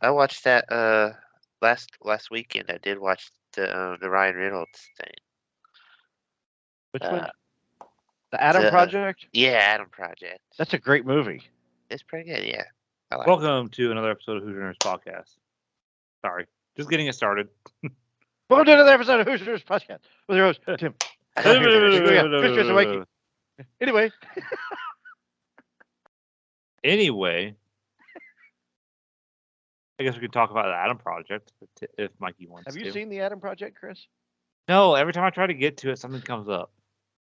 I watched that last weekend. I did watch the Ryan Reynolds thing. Which Uh, one? The Adam the Project? Yeah, Adam Project. That's a great movie. It's pretty good. Yeah, I liked it. Welcome to another episode of Hoosier Nerds Podcast. Sorry, just getting it started. Welcome to another episode of Hoosiers Podcast with your host, Tim. Chris Wakey. Anyway, Anyway, I guess we could talk about the Adam Project if Mikey wants have to. you seen the Adam Project, Chris? No, every time I try to get to it, something comes up.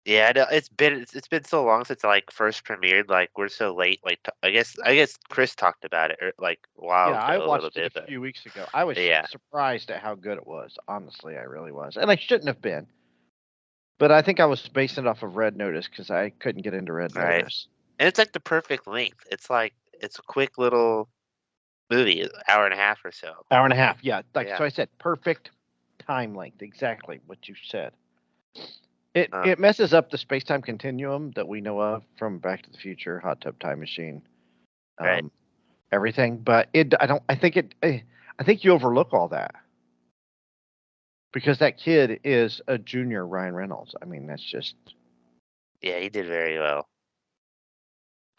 Yeah, I know. It's been so long since like first premiered. Like we're so late. Like I guess Chris talked about it like a while Yeah, I ago, a little watched it bit, a but few weeks ago. I was yeah, surprised at how good it was. Honestly, I really was. And I shouldn't have been. But I think I was basing it off of Red Notice because I couldn't get into Red right. Notice. And it's like the perfect length. It's a quick little movie, hour and a half or so. Hour and a half. Yeah. Yeah. So I said perfect time length. Exactly what you said. It Uh, it messes up the space time continuum that we know of from Back to the Future, Hot Tub Time Machine, right. everything. But I think you overlook all that because that kid is a junior Ryan Reynolds. I mean, that's just Yeah, he did very well.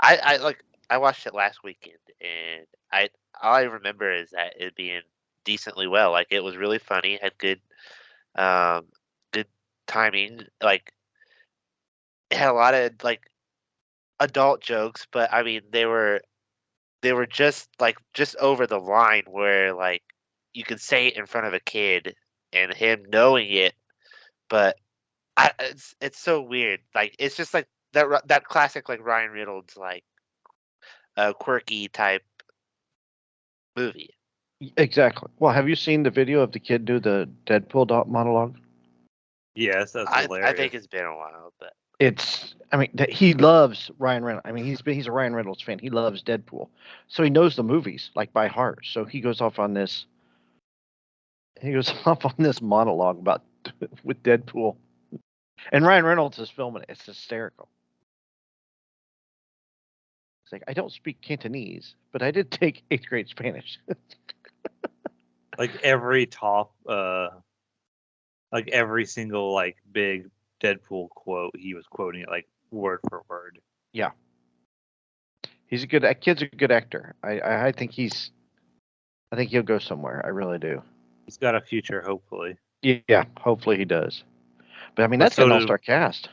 I watched it last weekend, and I all I remember is that it being decently well. Like it was really funny, had um good timing. Like it had a lot of like adult jokes, but I mean they were just over the line where like you could say it in front of a kid and him knowing it, but it's so weird. Like it's just like that classic like Ryan Reynolds like quirky type movie. exactly. Well, have you seen the video of the kid do the Deadpool monologue? Yes, that's I hilarious. think it's been a while, but I mean, he loves Ryan Reynolds. I mean, he's a Ryan Reynolds fan. He loves Deadpool, so he knows the movies like by heart. So he goes off on this. He goes off on this monologue about with Deadpool, and Ryan Reynolds is filming it. It's hysterical. It's like I don't speak Cantonese, but I did take eighth grade Spanish. Like every like every single like big Deadpool quote, he was quoting it like word for word. Yeah, he's a good. That kid's a good actor. I think I think he'll go somewhere. I really do. He's got a future, hopefully. Yeah, hopefully he does. But I mean, But that's so an did all-star cast.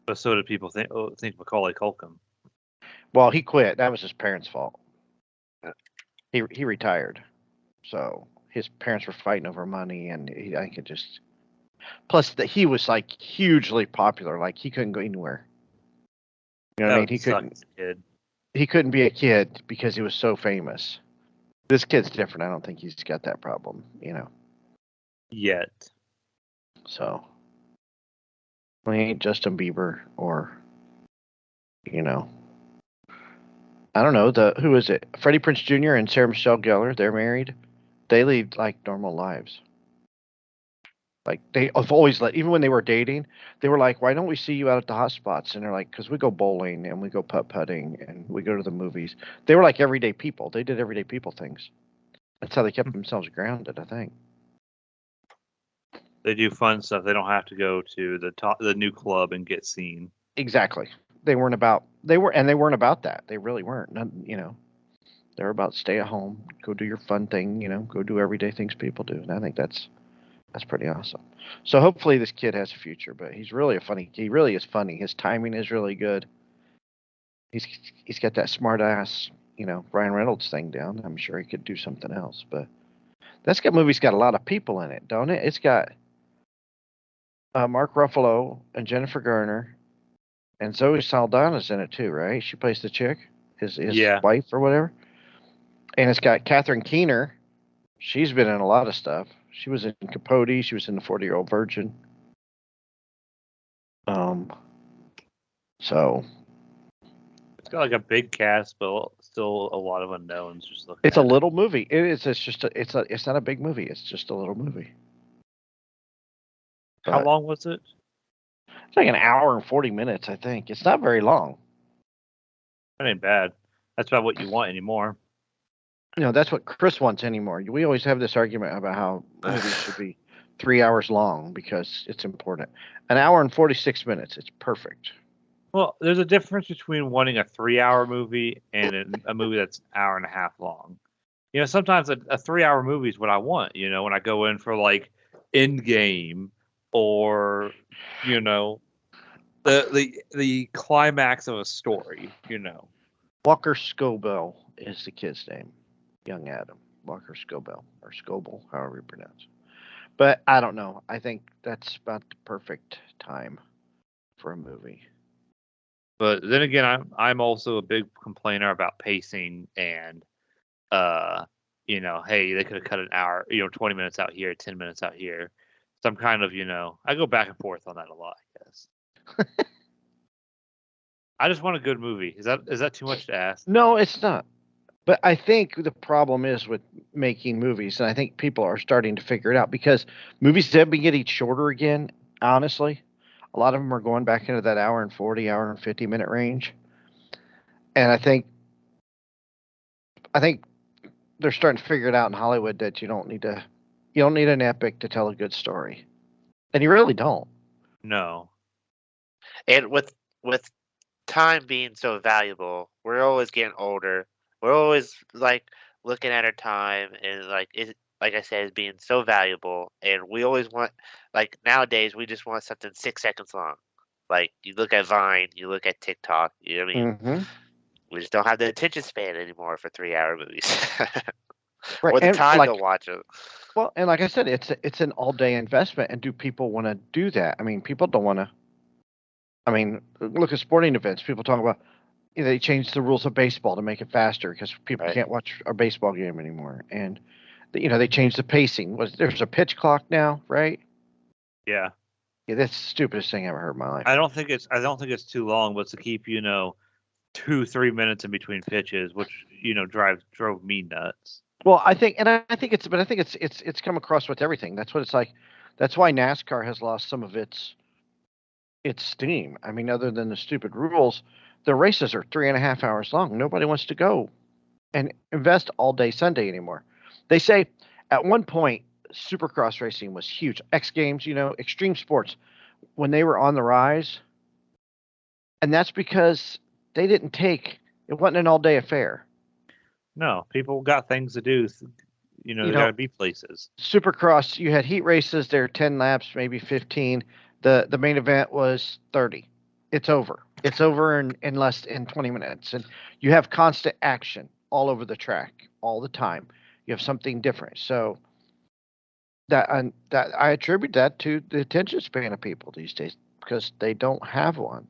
but so did people think Macaulay Culkin. Well, he quit. That was his parents' fault. uh, He retired. So his parents were fighting over money, and I think it just. Plus, that he was like hugely popular. Like he couldn't go anywhere. You know what That I mean? would suck as a kid. He couldn't be a kid because he was so famous. This kid's different. I don't think he's got that problem. You know. Yet. So. Well, he ain't Justin Bieber or. You know. I don't know who is it? Freddie Prinze Jr. and Sarah Michelle Gellar. They're married. They lead like normal lives. Like they have always even when they were dating, they were like, "Why don't we see you out at the hot spots?" And they're like, "Because we go bowling and we go putt putting and we go to the movies." They were like everyday people. They did everyday people things. That's how they kept themselves grounded, I think. They do fun stuff. They don't have to go to the new club and get seen. Exactly. They weren't about that. They really weren't. None, you know, they were about stay at home, go do your fun thing. You know, go do everyday things people do. And I think that's pretty awesome. So hopefully this kid has a future. But he's really a funny. He really is funny. His timing is really good. He's he's got that smart ass, you know, Ryan Reynolds thing down. I'm sure he could do something else, but movie's got a lot of people in it, don't it? It's got Mark Ruffalo and Jennifer Garner and Zoe Saldana's in it too, right? She plays the chick, his Yeah. wife or whatever. And it's got Catherine Keener. She's been in a lot of stuff. She was in Capote. She was in the 40-Year-Old Virgin. So It's got like a big cast, but still a lot of unknowns. Just looking it's a at it. little movie. It is. It's just. It's not a big movie. It's just a little movie. How But long was it? it's like an hour and 40 minutes, I think. It's not very long. That ain't bad. That's about what you want anymore. That's what Chris wants anymore. We always have this argument about how movies should be 3 hours long because it's important. An hour and 46 minutes, it's perfect. Well, there's a difference between wanting a 3-hour movie and a movie that's an hour and a half long. Sometimes a 3-hour movie is what I want. When I go in for like Endgame or the climax of a story. Walker Scobell is the kid's name. Young Adam. Walker Scobell or Scoble, however you pronounce it. But I don't know. I think that's about the perfect time for a movie. But then again, I'm also a big complainer about pacing and hey, they could have cut an hour, 20 minutes out here, 10 minutes out here. So I'm kind of, I go back and forth on that a lot, I guess. I just want a good movie. Is that too much to ask? No, it's not. But I think the problem is with making movies, and I think people are starting to figure it out because movies have been getting shorter again, honestly. A lot of them are going back into that hour and 40, hour and 50-minute range. And I think they're starting to figure it out in Hollywood that you don't need an epic to tell a good story. And you really don't. No. And with time being so valuable, we're always getting older. We're always like looking at our time and like like I said, it's being so valuable, and we always want like nowadays we just want something 6 seconds long. Like you look at Vine, you look at TikTok. You know what I mean? Mm-hmm. We just don't have the attention span anymore for 3 hour movies, Right. or the And time to watch them. like I said, it's an all day investment. And do people want to do that? I mean, people don't want to. I mean, look at sporting events. People talk about they changed the rules of baseball to make it faster because people Right? can't watch a baseball game anymore. And they changed the pacing. There's a pitch clock now, right? Yeah. Yeah, that's the stupidest thing I ever heard in my life. I don't think it's too long, but to keep 2-3 minutes in between pitches, which drove me nuts. Well, I think it's come across with everything. That's what it's like. That's why NASCAR has lost some of its steam. I mean, other than the stupid rules, the races are 3.5 hours long. Nobody wants to go and invest all day Sunday anymore. They say at one point, Supercross racing was huge. X Games, extreme sports, when they were on the rise, and that's because they didn't take it wasn't an all day affair. No, people got things to do. You They got know, to be places. Supercross, you had heat races. They're 10 laps, maybe 15. The main event was 30. It's over. It's over in less in 20 minutes, and you have constant action all over the track all the time. You have something different. So that I attribute that to the attention span of people these days because they don't have one.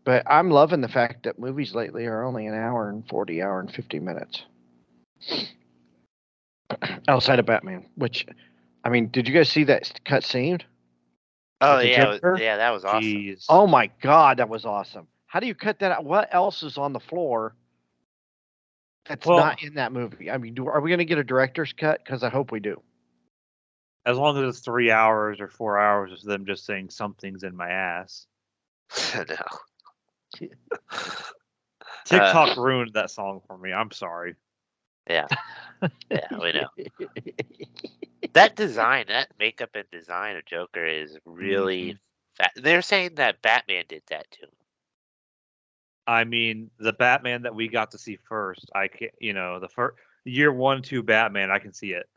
But I'm loving the fact that movies lately are only an hour and 40, hour and 50 minutes outside of Batman, which I mean, did you guys see that cut scene Oh with the yeah, Joker? yeah, that was awesome. Jeez. Oh my God, that was awesome. How do you cut that out? What else is on the floor that's Well, not in that movie? I mean, are we going to get a director's cut? Because I hope we do. as long as it's 3 hours or 4 hours of them just saying something's in my ass. No. TikTok ruined that song for me. I'm sorry. Yeah, yeah, we know. That design, that makeup and design of Joker is really fat. They're saying that Batman did that too. I mean, the Batman that we got to see first, I can the first year 1, 2 Batman, I can see it.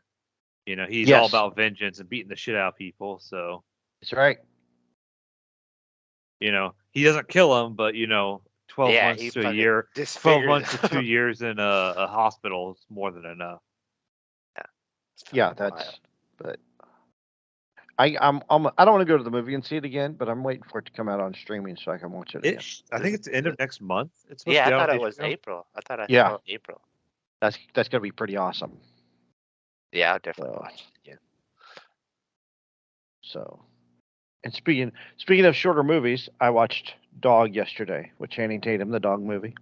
He's all Yes, about vengeance and beating the shit out of people. So, that's right. he doesn't kill them, but 12 Yeah, months he to a fucking year, 12 disfigures months to 2 them. years in a hospital is more than enough. Yeah, it's Yeah, fucking wild. that's. But I don't want to go to the movie and see it again, but I'm waiting for it to come out on streaming so I can watch it again. I think it's the end of next month. It's supposed to Yeah, I be out thought on it was HBO. April. I thought I Yeah, saw April. that's gonna be pretty awesome. Yeah, I'll definitely So, watch it again. so and speaking of shorter movies, I watched Dog yesterday with Channing Tatum, the dog movie.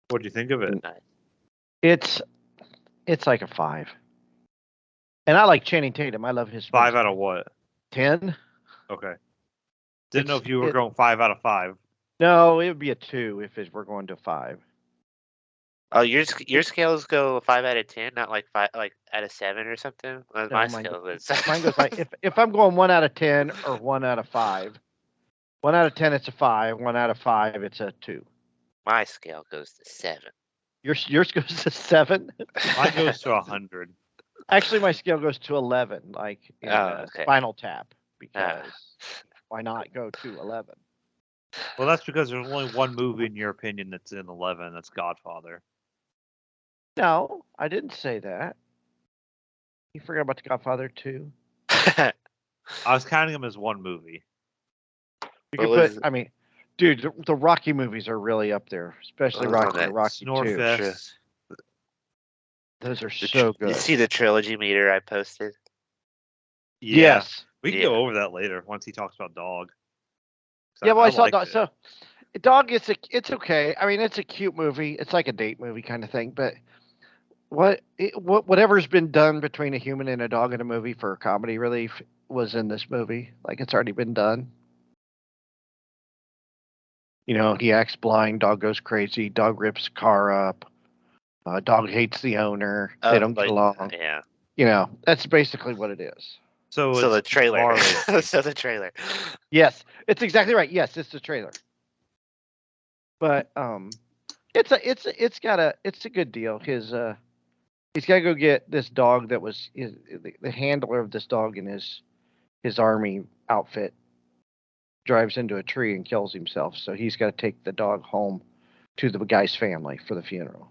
What'd you think of it? Nice. It's it's like a 5. And I like Channing Tatum. I love his 5 face. out of what? 10. Okay. Didn't know It's if you were it going 5 out of 5. No, it would be a 2 if we're going to 5. Oh, your scales go 5 out of 10, not like 5 like out of 7 or something? My No, scale is mine goes like if I'm going 1 out of 10 or 1 out of 5. 1 out of 10 it's a 5. 1 out of 5 it's a 2. my scale goes to 7. Yours goes to 7. Mine goes to 100. Actually, my scale goes to 11, like in Oh, okay. Spinal Tap, Ah. because why not go to 11? Well, that's because there's only one movie in your opinion that's in 11. That's Godfather. No, I didn't say that. You forgot about the Godfather 2. I was counting them as one movie. You What could was put, I mean, dude, the Rocky movies are really up there, especially what was on Rocky and that? Rocky 2. Snorefest. Those are The so you good. see the trilogy meter I posted? Yeah. Yes. We can Yeah. go over that later once he talks about Dog. Yeah, well, I saw liked Dog. it. So, Dog, it's okay. I mean, it's a cute movie. It's like a date movie kind of thing. But whatever's been done between a human and a dog in a movie for comedy relief was in this movie. Like it's already been done. You know, he acts blind. Dog goes crazy. Dog rips car up. Dog hates the owner. They don't get Like, along. yeah. You know, that's basically what it is. So So it's the trailer. R-rated. So the trailer. Yes, it's exactly right. Yes, it's the trailer. But it's a good deal. He's got to go get this dog that was the handler of this dog in his army outfit drives into a tree and kills himself. So he's got to take the dog home to the guy's family for the funeral.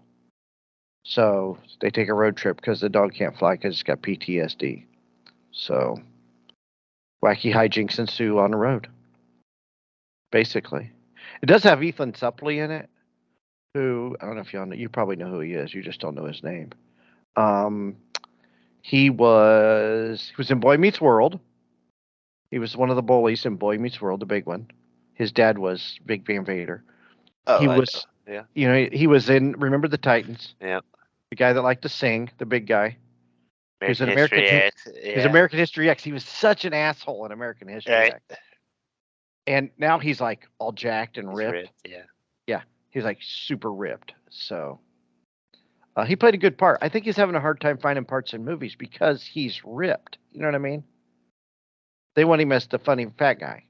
So they take a road trip because the dog can't fly because it's got PTSD. So wacky hijinks ensue on the road. Basically, it does have Ethan Suplee in it, who I don't know if y'all know. You probably know who he is. You just don't know his name. Um, he was in Boy Meets World. He was one of the bullies in Boy Meets World, the big one. His dad was Big Van Vader. Oh, He I know. was, Yeah. he was in Remember the Titans, Yeah. the guy that liked to sing, the big guy. He was American in History X. His Yeah. American History X. He was such an asshole in American History Right. X. And now he's like all jacked and He's ripped. Yeah. Yeah, he's like super ripped. So he played a good part. I think he's having a hard time finding parts in movies because he's ripped. You know what I mean? They want him as the funny fat guy,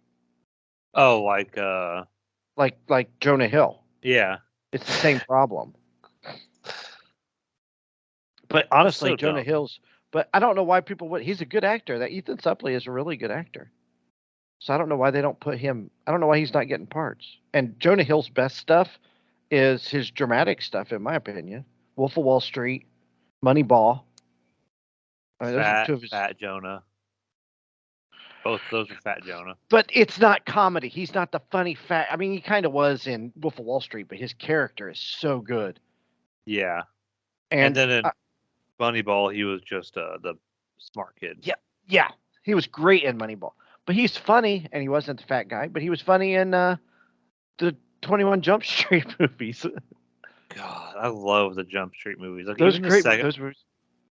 Oh, like Jonah Hill. yeah. It's the same problem. But honestly, So Jonah dumb. Hill's. But I don't know why people would. He's a good actor. That Ethan Suplee is a really good actor. So I don't know why they don't put him. I don't know why he's not getting parts. And Jonah Hill's best stuff is his dramatic stuff, in my opinion. Wolf of Wall Street, Moneyball. I mean, those are two of his. Fat Jonah. Both of those are Fat Jonah. But it's not comedy. He's not the funny fat. I mean, he kind of was in Wolf of Wall Street, but his character is so good. Yeah. And then in Moneyball, he was just the smart kid. yeah, he was great in Moneyball. But he's funny, and he wasn't the fat guy. But he was funny in the 21 Jump Street movies. God, I love the Jump Street movies. Like Those even the great. second, Those movies.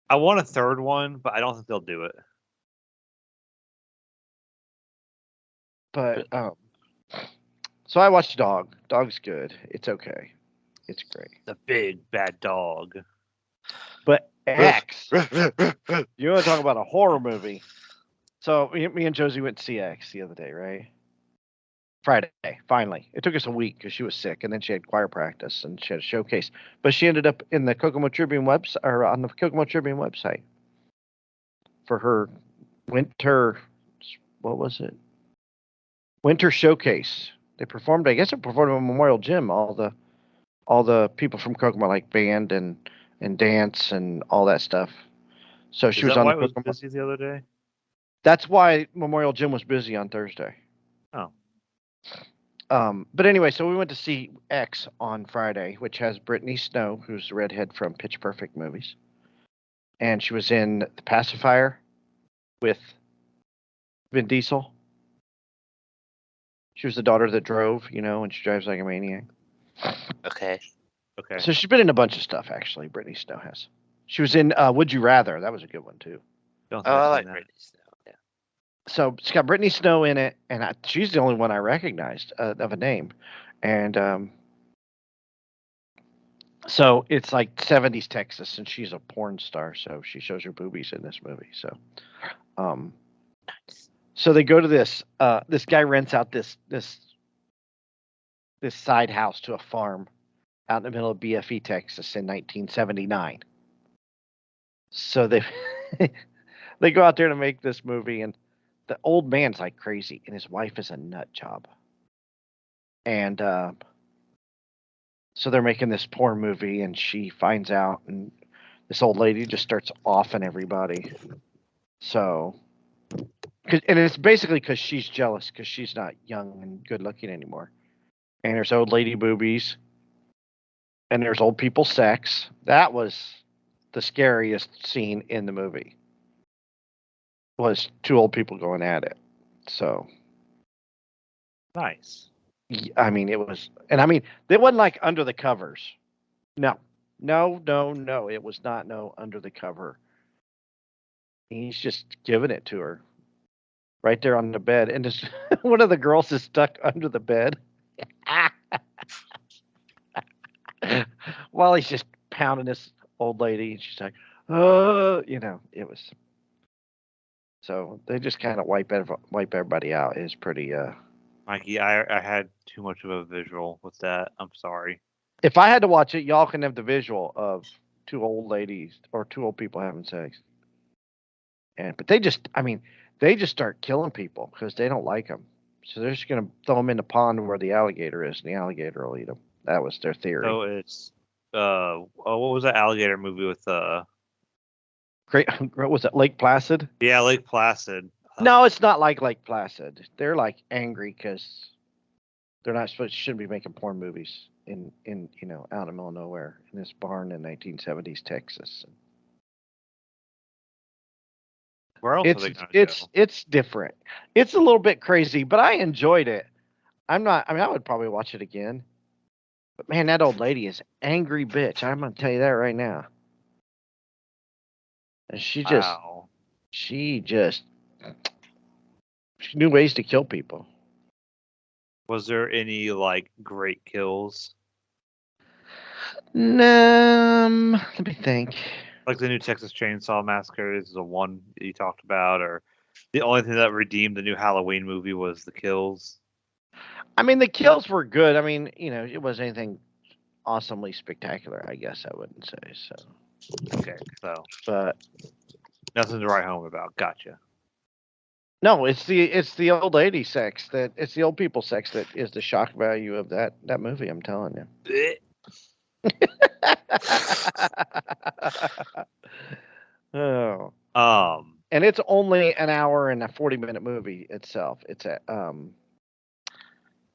I want a third one, but I don't think they'll do it. But so I watched Dog. Dog's good. It's okay. It's great. The big bad dog. But X, you want to talk about a horror movie? So me and Josie went to see X the other day, right? Friday, finally. It took us a week because she was sick, and then she had choir practice, and she had a showcase. But she ended up in the Kokomo Tribune website, or on the Kokomo Tribune website, for her winter. What was it? Winter showcase. They performed. I guess it performed at Memorial Gym. All the people from Kokomo, like band and dance and all that stuff. So she Is was that on why the it was Kokomo. busy the other day? That's why Memorial Gym was busy on Thursday. Oh. But anyway, so we went to see X on Friday, which has Brittany Snow, who's the redhead from Pitch Perfect movies. And she was in The Pacifier with Vin Diesel. She was the daughter that drove, and she drives like a maniac. Okay. Okay. So she's been in a bunch of stuff, actually, Brittany Snow has. She was in Would You Rather. That was a good one, too. Don't Oh, think I I've like seen that. Britney Snow. Yeah. So it's got Brittany Snow in it, and she's the only one I recognized of a name. And So it's like 70s Texas, and she's a porn star, so she shows her boobies in this movie. Um, so they go to this. This guy rents out this side house to a farm out in the middle of BFE, Texas, in 1979. So they they go out there to make this movie, and the old man's like crazy, and his wife is a nut job, and so they're making this porn movie, and she finds out, and this old lady just starts offing everybody. So, and it's basically because she's jealous because she's not young and good looking anymore. And there's old lady boobies, and there's old people sex. That was the scariest scene in the movie. Was two old people going at it. So, Nice. I mean, it was, and I mean, it wasn't like under the covers. No, no, no, no. It was not no under the cover. He's just giving it to her right there on the bed, and just one of the girls is stuck under the bed while he's just pounding this old lady, and she's like, "Oh," it was. So they just kind of wipe everybody out. Is pretty. Mikey, I had too much of a visual with that. I'm sorry. If I had to watch it, y'all can have the visual of two old ladies or two old people having sex, but I mean, they just start killing people because they don't like them. So they're just gonna throw them in the pond where the alligator is, and the alligator will eat them. That was their theory. So it's what was that alligator movie with Great. What was it, Lake Placid? yeah, Lake Placid. No, it's not like Lake Placid. They're like angry because they're not supposed shouldn't be making porn movies in out in the middle of nowhere in this barn in 1970s Texas. Where else are It's they gonna it's go? it's different. It's a little bit crazy, but I enjoyed it. I'm not. I mean, I would probably watch it again. But man, that old lady is angry bitch. I'm gonna tell you that right now. And Wow. she just she knew ways to kill people. Was there any like great kills? Let me think. Like the new Texas Chainsaw Massacre is the one that you talked about, or the only thing that redeemed the new Halloween movie was the kills. I mean, the kills were good. I mean, it wasn't anything awesomely spectacular. I guess I wouldn't say so. Okay, so But nothing to write home about. Gotcha. no, it's the old lady sex that it's the old people sex that is the shock value of that movie. I'm telling you. Blech. Oh, Um, and it's only an hour and a 40-minute movie itself. It's a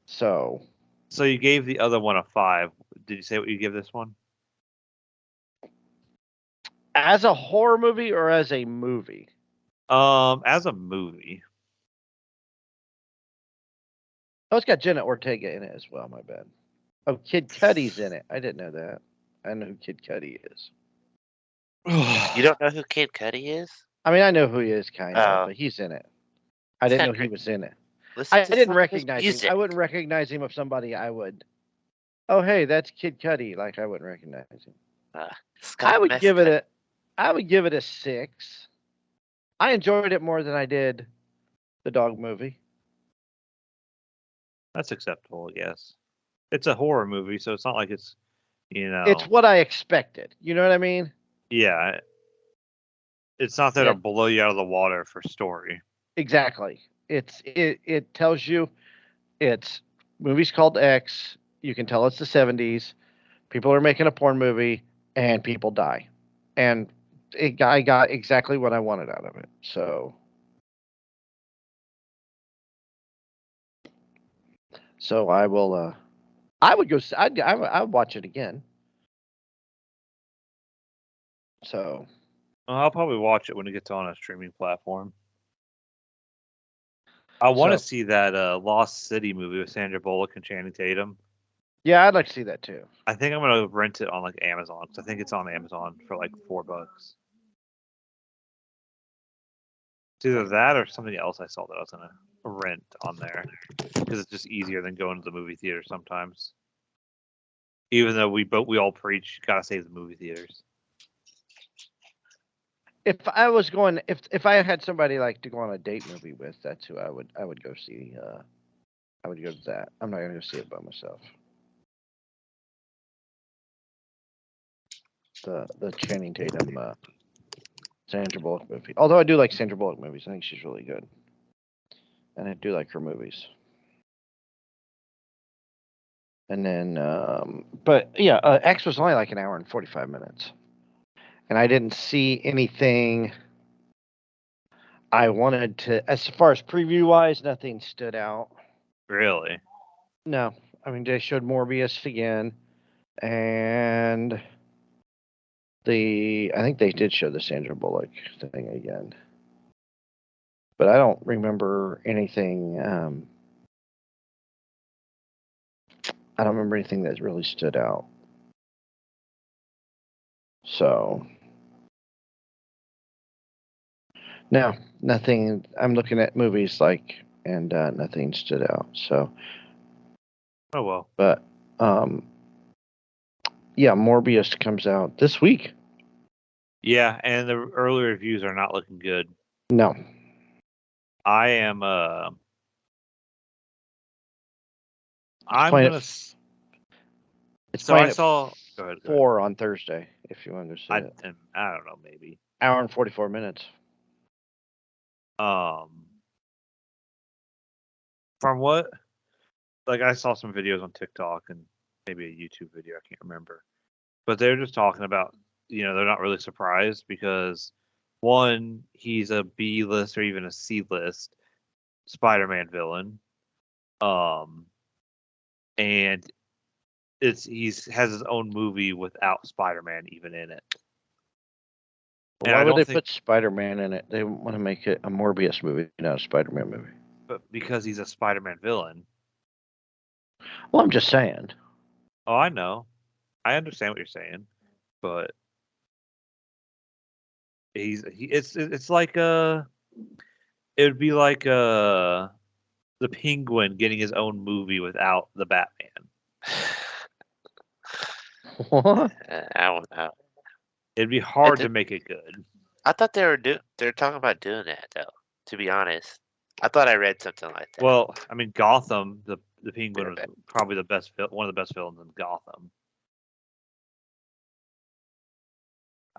so so you gave the other one a 5. Did you say what you give this one? as a horror movie or as a movie. As a movie. Oh, it's got Jenna Ortega in it as well. My bad. Oh, Kid Cudi's in it. I didn't know that. I know who Kid Cudi is. You don't know who Kid Cudi is? I mean, I know who he is, kind of, Oh, but he's in it. I he's didn't got know he great. was in it. Listen I to didn't some of his recognize him. I music. wouldn't recognize him of somebody I would. Oh, hey, that's Kid Cudi. Like I wouldn't recognize him. I Scott would give it Mescudi. a. I would give it a 6. I enjoyed it more than I did the dog movie. That's acceptable, I guess. It's a horror movie, so it's not like it's It's what I expected. You know what I mean? yeah, it's not there to It blow you out of the water for story. exactly. It tells you it's movies called X. You can tell it's the 70s. People are making a porn movie and people die. And I got exactly what I wanted out of it. So I will I would go I would watch it again. So I'll probably watch it when it gets on a streaming platform. I want to so see that Lost City movie with Sandra Bullock and Channing Tatum. yeah, I'd like to see that too. I think I'm gonna rent it on like Amazon because I think it's on Amazon for like $4. It's either that or something else I saw that I was gonna rent on there because it's just easier than going to the movie theater sometimes. Even though we all preach, gotta save the movie theaters. If I was going, if I had somebody like to go on a date movie with, that's who I would go see. I would go to that. I'm not gonna go see it by myself. The Channing Tatum, Sandra Bullock movie. Although I do like Sandra Bullock movies, I think she's really good, and I do like her movies. And then, but yeah, X was only like an hour and 45 minutes, and I didn't see anything I wanted to. As far as preview wise, nothing stood out. Really? No, I mean they showed Morbius again, and I think they did show the Sandra Bullock thing again, but I don't remember anything. I don't remember anything that really stood out. So no, nothing. I'm looking at movies and nothing stood out. So, Oh well. but yeah, Morbius comes out this week. Yeah, and the early reviews are not looking good. No, I am I'm playing gonna. it's So I playing at saw. Go ahead. 4 on Thursday. If you want to see it, I don't know, maybe. hour and 44 minutes. From what, like, I saw some videos on TikTok and maybe a YouTube video. I can't remember, but they're just talking about, they're not really surprised because one, he's a B list or even a C list Spider-Man villain, and has his own movie without Spider-Man even in it. But And why I would don't they think, put Spider-Man in it? They want to make it a Morbius movie, not a Spider-Man movie. but because he's a Spider-Man villain. Well, I'm just saying. Oh, I know. I understand what you're saying, but it's like it would be like the Penguin getting his own movie without the Batman. What? I don't know. It'd be It hard to did, make it good. I thought they're talking about doing that though. To be honest, I thought I read something like that. Well, I mean, Gotham, the Penguin They're was bad. probably one of the best villains in Gotham.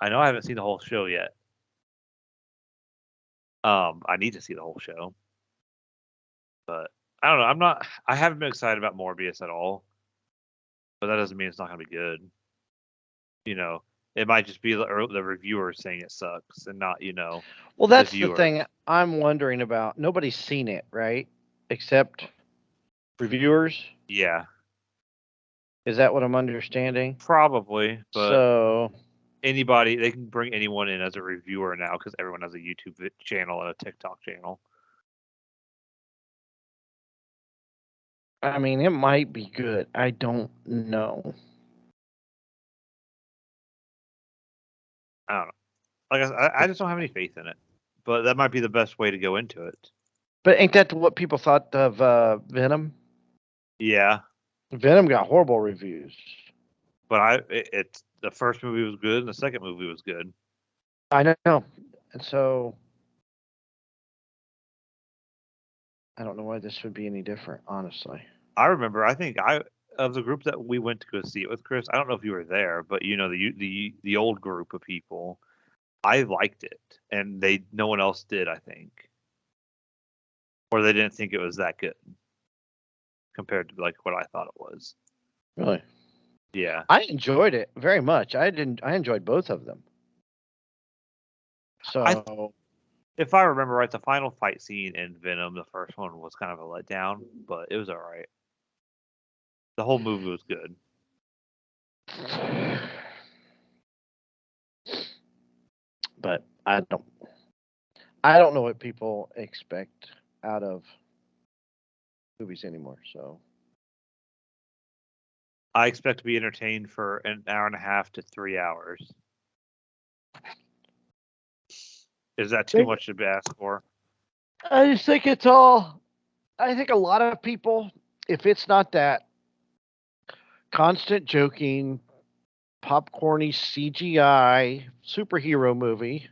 I know I haven't seen the whole show yet. I need to see the whole show, but I don't know. I haven't been excited about Morbius at all, but that doesn't mean it's not going to be good. You know, it might just be the reviewers saying it sucks and not, Well, the that's the viewers. thing I'm wondering about. Nobody's seen it, right? Except reviewers. Yeah, Is that what I'm understanding? probably, but So, anybody, they can bring anyone in as a reviewer now because everyone has a YouTube channel and a TikTok channel. I mean, it might be good. I don't know. I don't know. Like I just don't have any faith in it, but that might be the best way to go into it. But ain't that what people thought of Venom? Yeah, Venom got horrible reviews. but it's the first movie was good and the second movie was good. I know. And so, I don't know why this would be any different, honestly. I remember. I think of the group that we went to go see it with, Chris. I don't know if you were there, but the old group of people. I liked it, and no one else did. I think, or they didn't think it was that good compared to like what I thought it was. Really? Yeah, I enjoyed it very much. I enjoyed both of them. So, if I remember right, the final fight scene in Venom, the first one, was kind of a letdown, but it was all right. The whole movie was good. but I don't know what people expect out of movies anymore. So, I expect to be entertained for an hour and a half to 3 hours. Is that too much to ask for? I just think it's all. I think a lot of people, if it's not that constant joking, popcorny CGI superhero movie.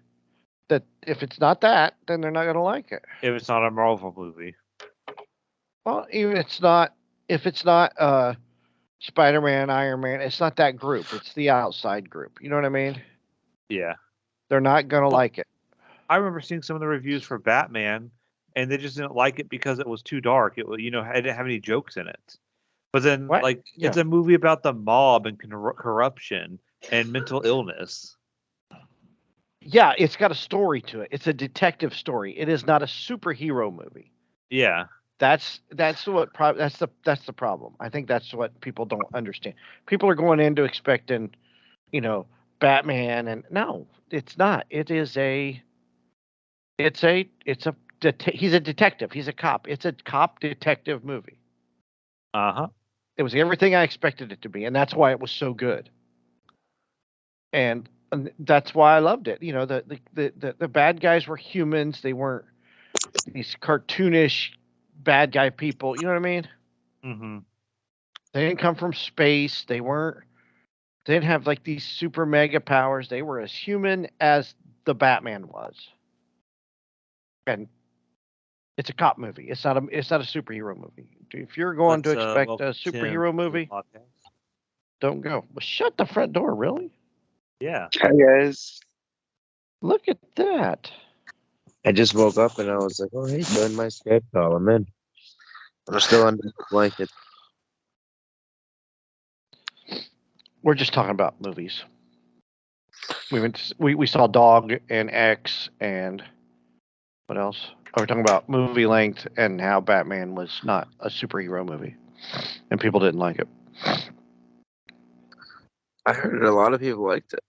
That if it's not that, then they're not going to like it. If it's not a Marvel movie. Well, even if it's not Spider-Man, Iron Man, it's not that group. It's the outside group. You know what I mean? Yeah. They're not going to Well, like it. I remember seeing some of the reviews for Batman, and they just didn't like it because it was too dark. It didn't have any jokes in it. But then, What? it's Yeah. a movie about the mob and corruption and mental illness. Yeah, it's got a story to it. It's a detective story. It is not a superhero movie. Yeah. That's that's the problem. I think that's what people don't understand. People are going into expecting, you know, Batman, and no, it's not. He's a detective. He's a cop. It's a cop detective movie. Uh-huh. It was everything I expected it to be, and that's why it was so good. And that's why I loved it. You know, the bad guys were humans. They weren't these cartoonish bad guy people. You know what I mean? Mm-hmm. They didn't come from space. They didn't have like these super mega powers. They were as human as the Batman was. And it's a cop movie. It's not a superhero movie. If you're going to Let's expect a welcome Tim superhero to the movie, podcast. don't go. Well, shut the front door, really? Yeah. Hi guys. Look at that. I just woke up and I was like, oh hey, join my Skype call. I'm in. I'm still under the blanket. We're just talking about movies. We saw Dog and X and what else? Oh, we're talking about movie length and how Batman was not a superhero movie, and people didn't like it. I heard a lot of people liked it.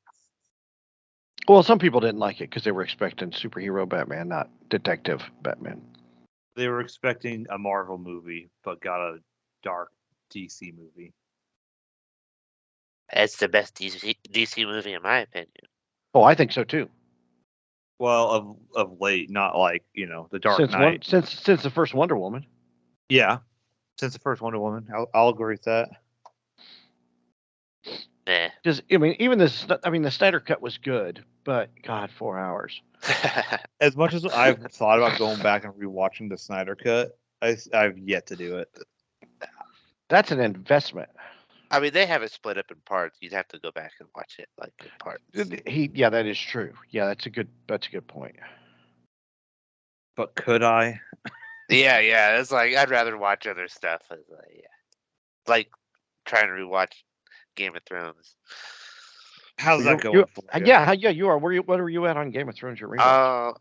Well, some people didn't like it because they were expecting superhero Batman, not detective Batman. They were expecting a Marvel movie, but got a dark DC movie. It's the best DC movie in my opinion. Oh, I think so too. Well, of late, not like, The Dark Knight. Since the first Wonder Woman. Yeah. Since the first Wonder Woman. I'll agree with that. Nah. Because the Snyder cut was good, but God, 4 hours. As much as I've thought about going back and rewatching the Snyder Cut, I've yet to do it. That's an investment. I mean, they have it split up in parts. You'd have to go back and watch it like in parts. Yeah, that is true. Yeah, that's a good point. But could I? Yeah. It's like I'd rather watch other stuff. It's like trying to rewatch Game of Thrones. How's that going for you? Yeah, you are. What are you at on Game of Thrones? Your rewatch,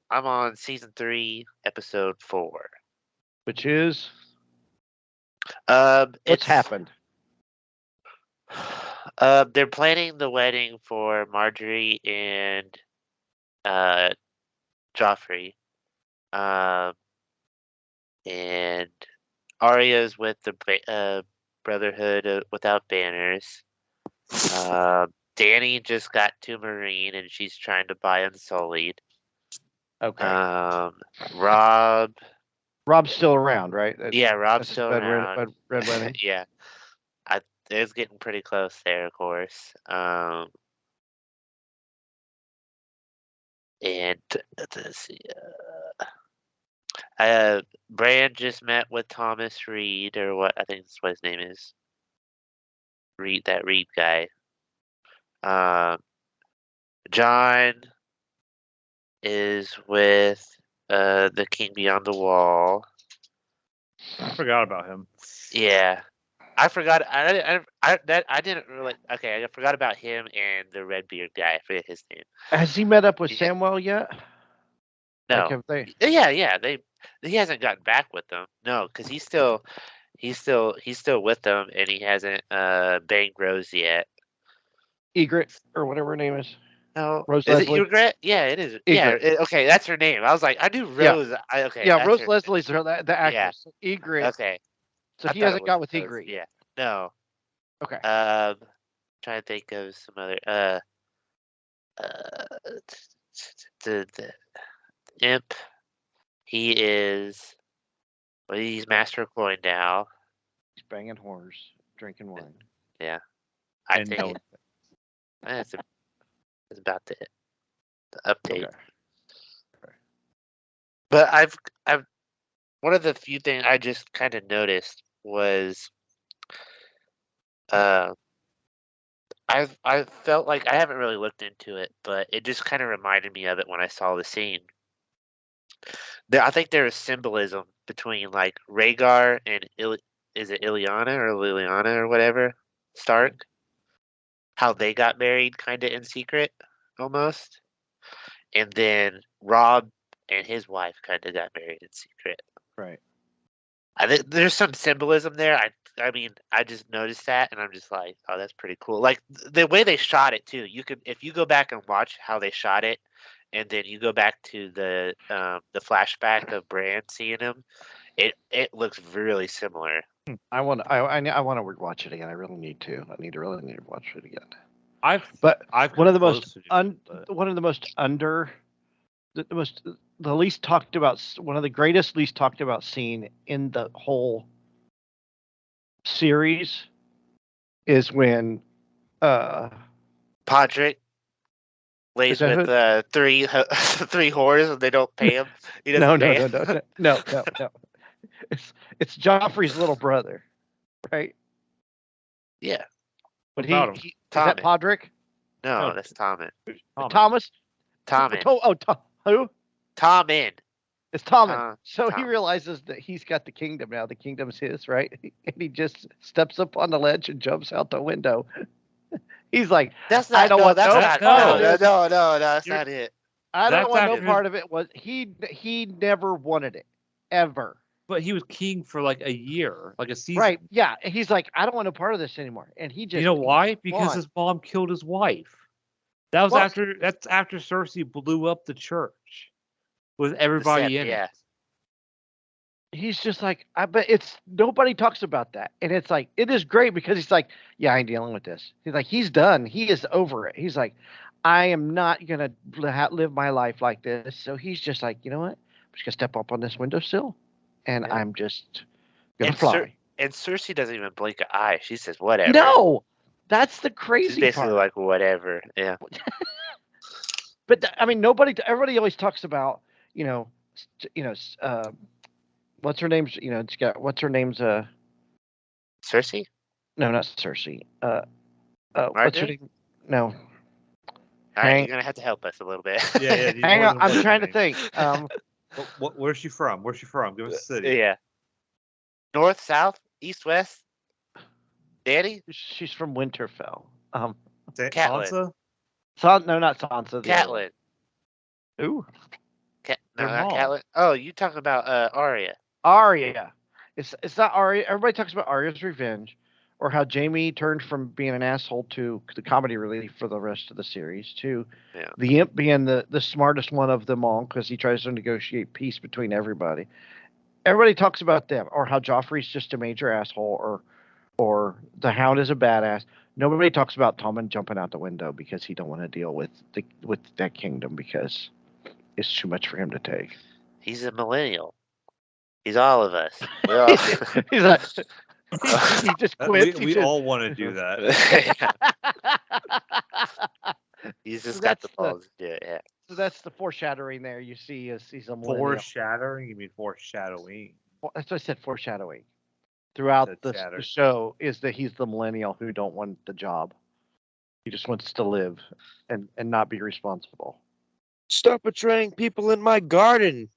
I'm on season 3, episode 4. which is What's what's happened? They're planning the wedding for Marjorie and Joffrey. And Arya's with the Brotherhood Without Banners. Dany just got to Marine and she's trying to buy Unsullied. Okay. Rob's still around, right? Yeah, Rob's That's still around. Red Wedding. Yeah, it's getting pretty close there, of course. And let's see. Bran just met with Thomas Reed, or what I think that's what his name is. That Reed guy. John is with the King Beyond the Wall. I forgot about him. Yeah, I forgot. I didn't really. Okay, I forgot about him and the Redbeard guy. I forget his name. Has he met up with Yeah. Samwell yet? No. Like, have they? Yeah. He hasn't gotten back with them. No, because he's still with them, and he hasn't banged Rose yet. Egret or whatever her name is. No, Rose is it Leslie. Egret? Yeah, it is. Egret. Yeah, okay, that's her name. I was like, I knew Rose. Okay, Yeah, that's Rose her. Leslie's the Yeah. actress. Egret. Okay, So I he thought it hasn't was got with Rose. Egret Yeah, yet. no. Okay. Trying to think of some other the imp. He is. Well, he's Master of Coin now. He's banging whores, drinking wine. Yeah, I And think no, that's about the update. Okay. But I've one of the few things I just kind of noticed was uh I felt like I haven't really looked into it, but it just kind of reminded me of it when I saw the scene. I think there is symbolism between like Rhaegar and is it Ileana or Liliana or whatever Stark, how they got married kind of in secret almost, and then Rob and his wife kind of got married in secret. Right. I think there's some symbolism there. I mean, I just noticed that, and I'm just like, oh, that's pretty cool. Like the way they shot it too. You could, if you go back and watch how they shot it, and then you go back to the flashback of Bran seeing him, it looks really similar. I want to watch it again. I really need to. Really need to watch it again. But I've one come of the most close to doing it, one of the most the least talked about, one of the greatest least talked about scene in the whole series is when Podrick is lays that with who? three three whores and they don't pay him. He No, doesn't no, pay no, 'em. no, no, no, no, no. It's Joffrey's little brother, right? Yeah, But about him. is that Tommen. Podrick? No, No, that's Tommen. Thomas? Tommen. Who? Tommen. It's Tommen. Tom. So he Tom. realizes that he's got the kingdom now. The kingdom's his, right? And he just steps up on the ledge and jumps out the window. He's like, That's I not. don't No, want that's no not. part No, of no. no, this. no, no, no. That's You're, not it. I don't that's want no after, part of it. Was he never wanted it ever. but he was king for like a year, like a season. Right. Yeah. He's like, I don't want no part of this anymore. And he You just know why? Because gone. his mom killed his wife. That's after Cersei blew up the church with everybody in it. Yeah. He's just like, I bet it's nobody talks about that. And it's like, it is great because he's like, yeah, I ain't dealing with this. He's like, he's done. He is over it. He's like, I am not going to live my life like this. So he's just like, you know what? I'm just going to step up on this windowsill and Yeah. I'm just going to And fly. and Cersei doesn't even blink an eye. She says whatever. No, that's the She's crazy basically part. like whatever. Yeah. But I mean, everybody always talks about, you know, you know, what's her name's, it's got, what's her name's, Cersei? no, not Cersei. What's her Margaery? name? No, All right, you're hang, gonna have to help us a little bit. Yeah. hang More on. than I'm what's her trying to name. think. Where's she from? Where's she from? Give us a city. Yeah. North, south, east, west. Danny? She's from Winterfell. Catelyn. Sansa? No, not Sansa. The other one. Catelyn. Ooh, No, Her not mom. Catelyn. Oh, you talking about Arya? Arya. It's not Arya. Everybody talks about Arya's revenge, or how Jaime turned from being an asshole to the comedy relief for the rest of the series, to Yeah. the imp being the smartest one of them all because he tries to negotiate peace between everybody. Everybody talks about them, or how Joffrey's just a major asshole, or the Hound is a badass. Nobody talks about Tommen jumping out the window because he don't want to deal with that kingdom because it's too much for him to take. He's a millennial. He's all of us. We all. He's like, he just quits. We all want to do that. He's So just got the that's balls to do it. Yeah. so that's the foreshadowing there. You see, is he's a millennial. Foreshadowing? You mean foreshadowing? That's what I said. Foreshadowing You throughout said the chatter. show is that he's the millennial who don't want the job. He just wants to live and not be responsible. Stop betraying people in my garden.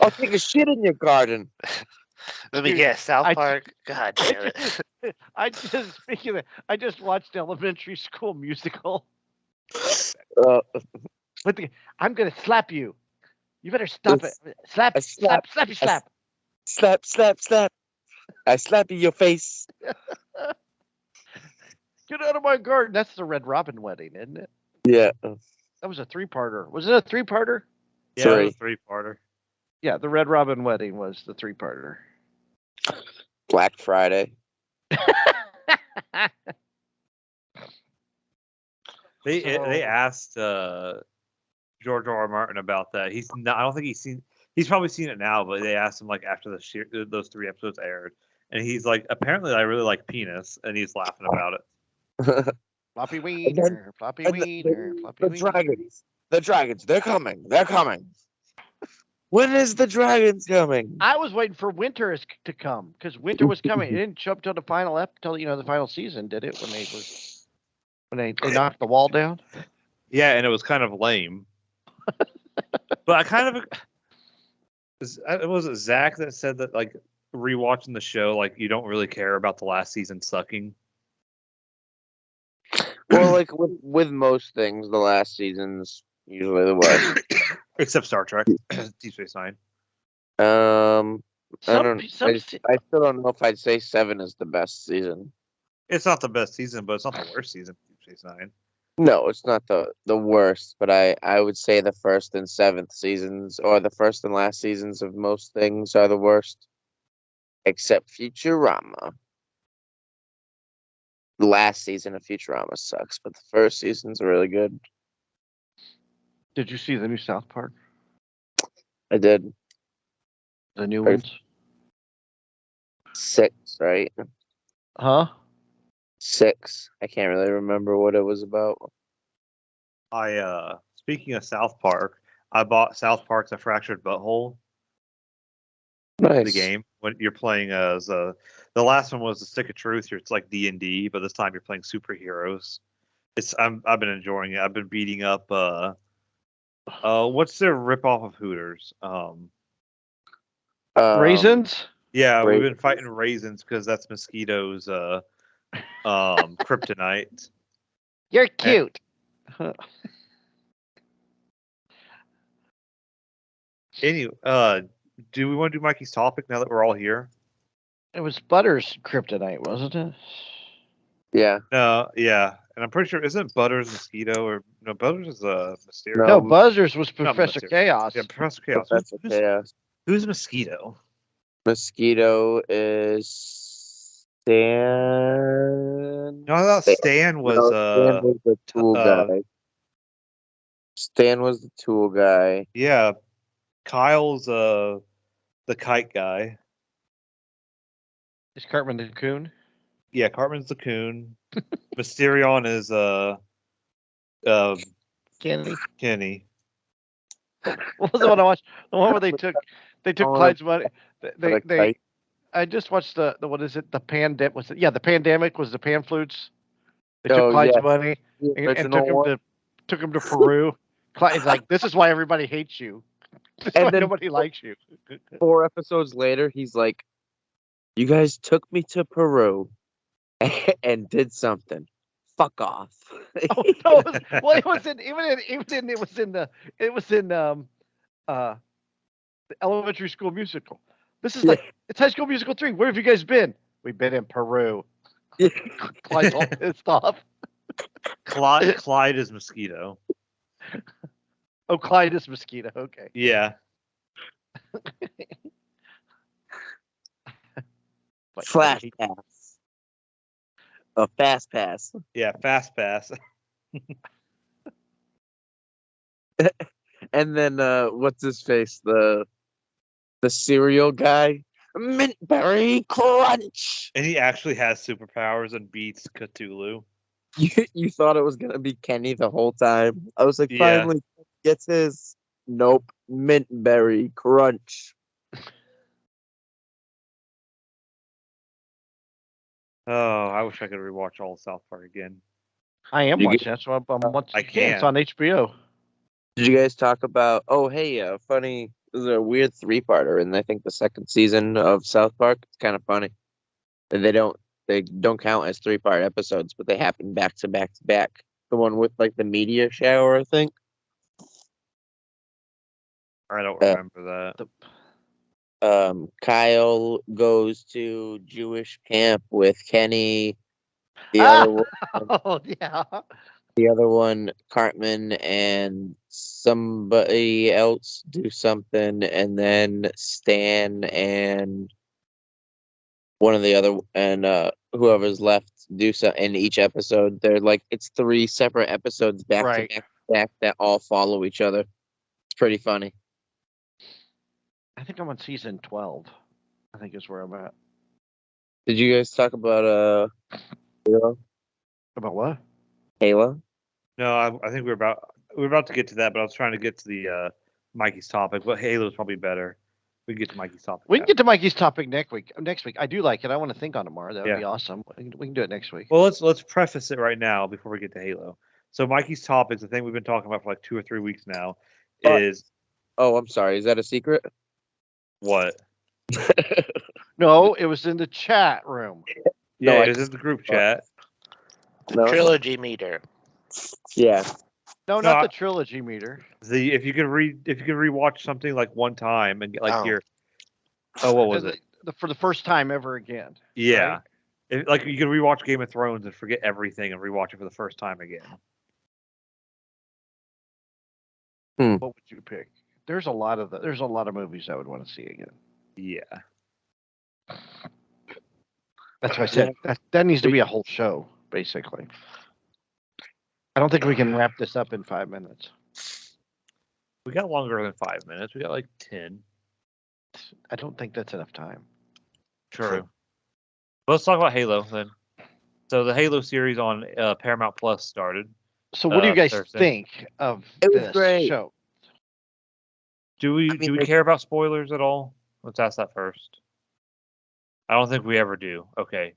I'll take a shit in your garden. Let me Dude, guess. South I Park. God damn it. speaking of that, I just watched Elementary School Musical. Uh, But I'm gonna slap you. You better stop it. Slap, I slap, slap, slappy, slap. slap, slap, slap. I slap in your face. Get out of my garden. That's the Red Robin wedding, isn't it? Yeah. That was a three-parter. Was it a three-parter? Yeah, it was Three. a three-parter. Yeah, the Red Robin wedding was the three-parter. Black Friday. They asked George R. R. Martin about that. He's not. I don't think he's seen. He's probably seen it now, but they asked him like after those 3 episodes aired, and he's like, apparently I really like penis, and he's laughing about it. Floppy And then- wiener, floppy and wiener, floppy the wiener. dragons, they're coming. When is the dragons coming? I was waiting for winter to come because winter was coming. It didn't show up till the final till the final season, did it? When they knocked the wall down. Yeah, and it was kind of lame. But I kind of was it Zach that said that like rewatching the show, like you don't really care about the last season sucking. Well, like with most things, the last season's usually the worst. Except Star Trek, Deep Space Nine. I don't. I still don't know if I'd say 7 is the best season. It's not the best season, but it's not the worst season. Deep Space Nine. No, it's not the worst, but I would say the first and 7th seasons, or the first and last seasons of most things, are the worst, except Futurama. The last season of Futurama sucks, but the first season's really good. Did you see the new South Park? I did The new First- ones? 6, right? Huh? 6. I can't really remember what it was about. Speaking of South Park, I bought South Park's A Fractured Butthole, Nice. the game. When you're playing as the last one was The Stick of Truth. It's like D&D, but this time you're playing superheroes. I've been enjoying it. I've been beating up what's their ripoff of Hooters? Raisins? Yeah, we've been Raisins. fighting Raisins because that's Mosquito's kryptonite. You're cute. Anyway, do we want to do Mikey's topic now that we're all here? It was Butter's kryptonite, wasn't it? Yeah. No, yeah, and I'm pretty sure isn't Butters Mosquito or no Butters is Mysterio. No, No, Buzzers was not Professor Mysterio. Chaos. Yeah, Professor Chaos. Professor Chaos. Who's Mosquito? Mosquito is Stan. No, I thought Stan was Stan was the tool guy. Stan was the tool guy. yeah, Kyle's the kite guy. Is Cartman the Coon? Yeah, Cartman's the coon. Mysterion is Kenny. Kenny. What was the one I watched? The one where they took Oh, Clyde's money. the They kite. I just watched the what is it? The pandemic was it? Yeah, the pandemic was the pan flutes. They took Oh, Clyde's yeah. money The and original took him to Peru. Clyde's like, this is why everybody hates you. This is And why then- nobody likes you. 4 episodes later, he's like, "You guys took me to Peru and did something. Fuck off." Oh no! It was in the elementary school musical. This is like it's High School Musical 3. Where have you guys been? We've been in Peru. Yeah. Clyde's all pissed off. Clyde is Mosquito. Oh, Clyde is Mosquito. Okay. Yeah. Flash pass. A fast pass. Yeah, fast pass. And then what's his face? The cereal guy. Mint berry crunch. And he actually has superpowers and beats Cthulhu. You thought it was gonna be Kenny the whole time. I was like, Yeah. finally gets his. Nope. Mint berry crunch. Oh, I wish I could rewatch all of South Park again. I am You watching. That's what I'm watching. I You can. It's can. on HBO. Did you guys talk about? Oh, hey, funny. There's a weird 3-parter, and I think the second season of South Park. It's kind of funny. They don't count as 3-part episodes, but they happen back to back to back. The one with like the media shower, I think. I don't remember that. Kyle goes to Jewish camp with Kenny. The other one, Cartman and somebody else do something, and then Stan and one of the other and whoever's left do so in each episode. They're like it's 3 separate episodes back Right. to back to back that all follow each other. It's pretty funny. I think I'm on season 12. I think is where I'm at. Did you guys talk about Halo? About what? Halo? No, I think we're about to get to that, but I was trying to get to the Mikey's topic. But Halo's probably better. We can get to Mikey's topic. We can after. get to Mikey's topic next week. I do like it. I want to think on tomorrow. That would Yeah. be awesome. We can do it next week. Well, let's preface it right now before we get to Halo. So Mikey's topic, the thing we've been talking about for like 2 or 3 weeks now, But- is Oh, I'm sorry. Is that a secret? what? No, it was in the chat room. Yeah, No, I it was just- in the group chat. No. Trilogy meter. Yeah. No, No, not the trilogy meter. If you could rewatch something like one time and get like Oh. your what was it? For the first time ever again. Yeah. right? Like you could rewatch Game of Thrones and forget everything and rewatch it for the first time again. What would you pick? There's a lot of movies I would want to see again. Yeah. That's why I said that needs to be a whole show, basically. I don't think we can wrap this up in 5 minutes. We got longer than 5 minutes. We got like 10. I don't think that's enough time. True. Let's talk about Halo then. So the Halo series on Paramount Plus started. So what do you guys Thursday. think of It was this great. show? Do we I mean, care about spoilers at all? Let's ask that first. I don't think we ever do. Okay.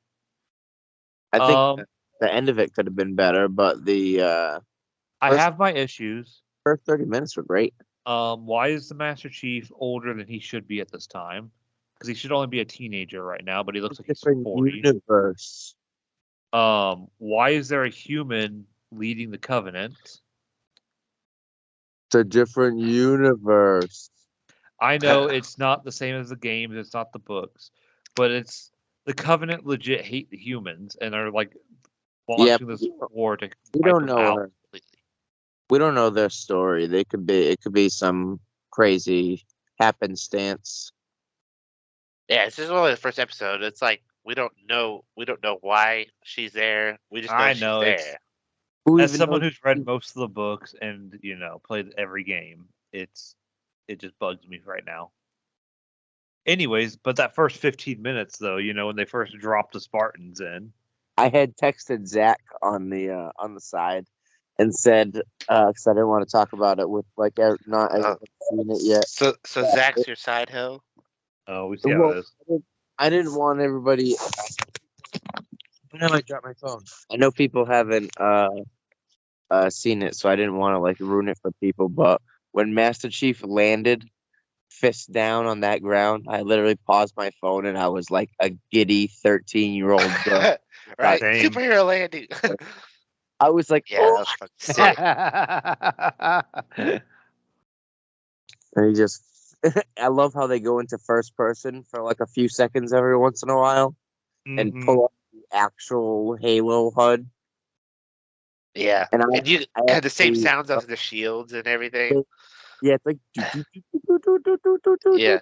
I think the end of it could have been better, but the I first- have my issues. first 30 minutes were great. Why is the Master Chief older than he should be at this time? Because he should only be a teenager right now, but he looks like he's Different 40. universe. Why is there a human leading the Covenant? It's a different universe. I know it's not the same as the games, it's not the books, but it's the Covenant legit hate the humans and are like launching this war to We wipe don't them know. out. We don't know their story. It could be some crazy happenstance. Yeah, this is only the first episode. It's like we don't know why she's there. We just know I she's know, it's- there. Who As even someone knows- who's read most of the books and played every game, it just bugs me right now. Anyways, but that first 15 minutes though, when they first dropped the Spartans in, I had texted Zach on the side and said because I didn't want to talk about it with not everyone seen it yet. So Zach's your side hoe. oh, we see how Well, it is. I didn't want everybody. When I dropped my phone. I know people haven't seen it, so I didn't want to ruin it for people. But when Master Chief landed, fist down on that ground, I literally paused my phone and I was like a giddy 13-year-old girl. Right? Same. Superhero landing. I was like, Yeah, oh, that was fucking sick. and he just. I love how they go into first person for like a few seconds every once in a while and Mhm. pull up the actual Halo HUD. Yeah. And And you I had the same actually- sounds of the shields and everything. Yeah, it's like. Yeah.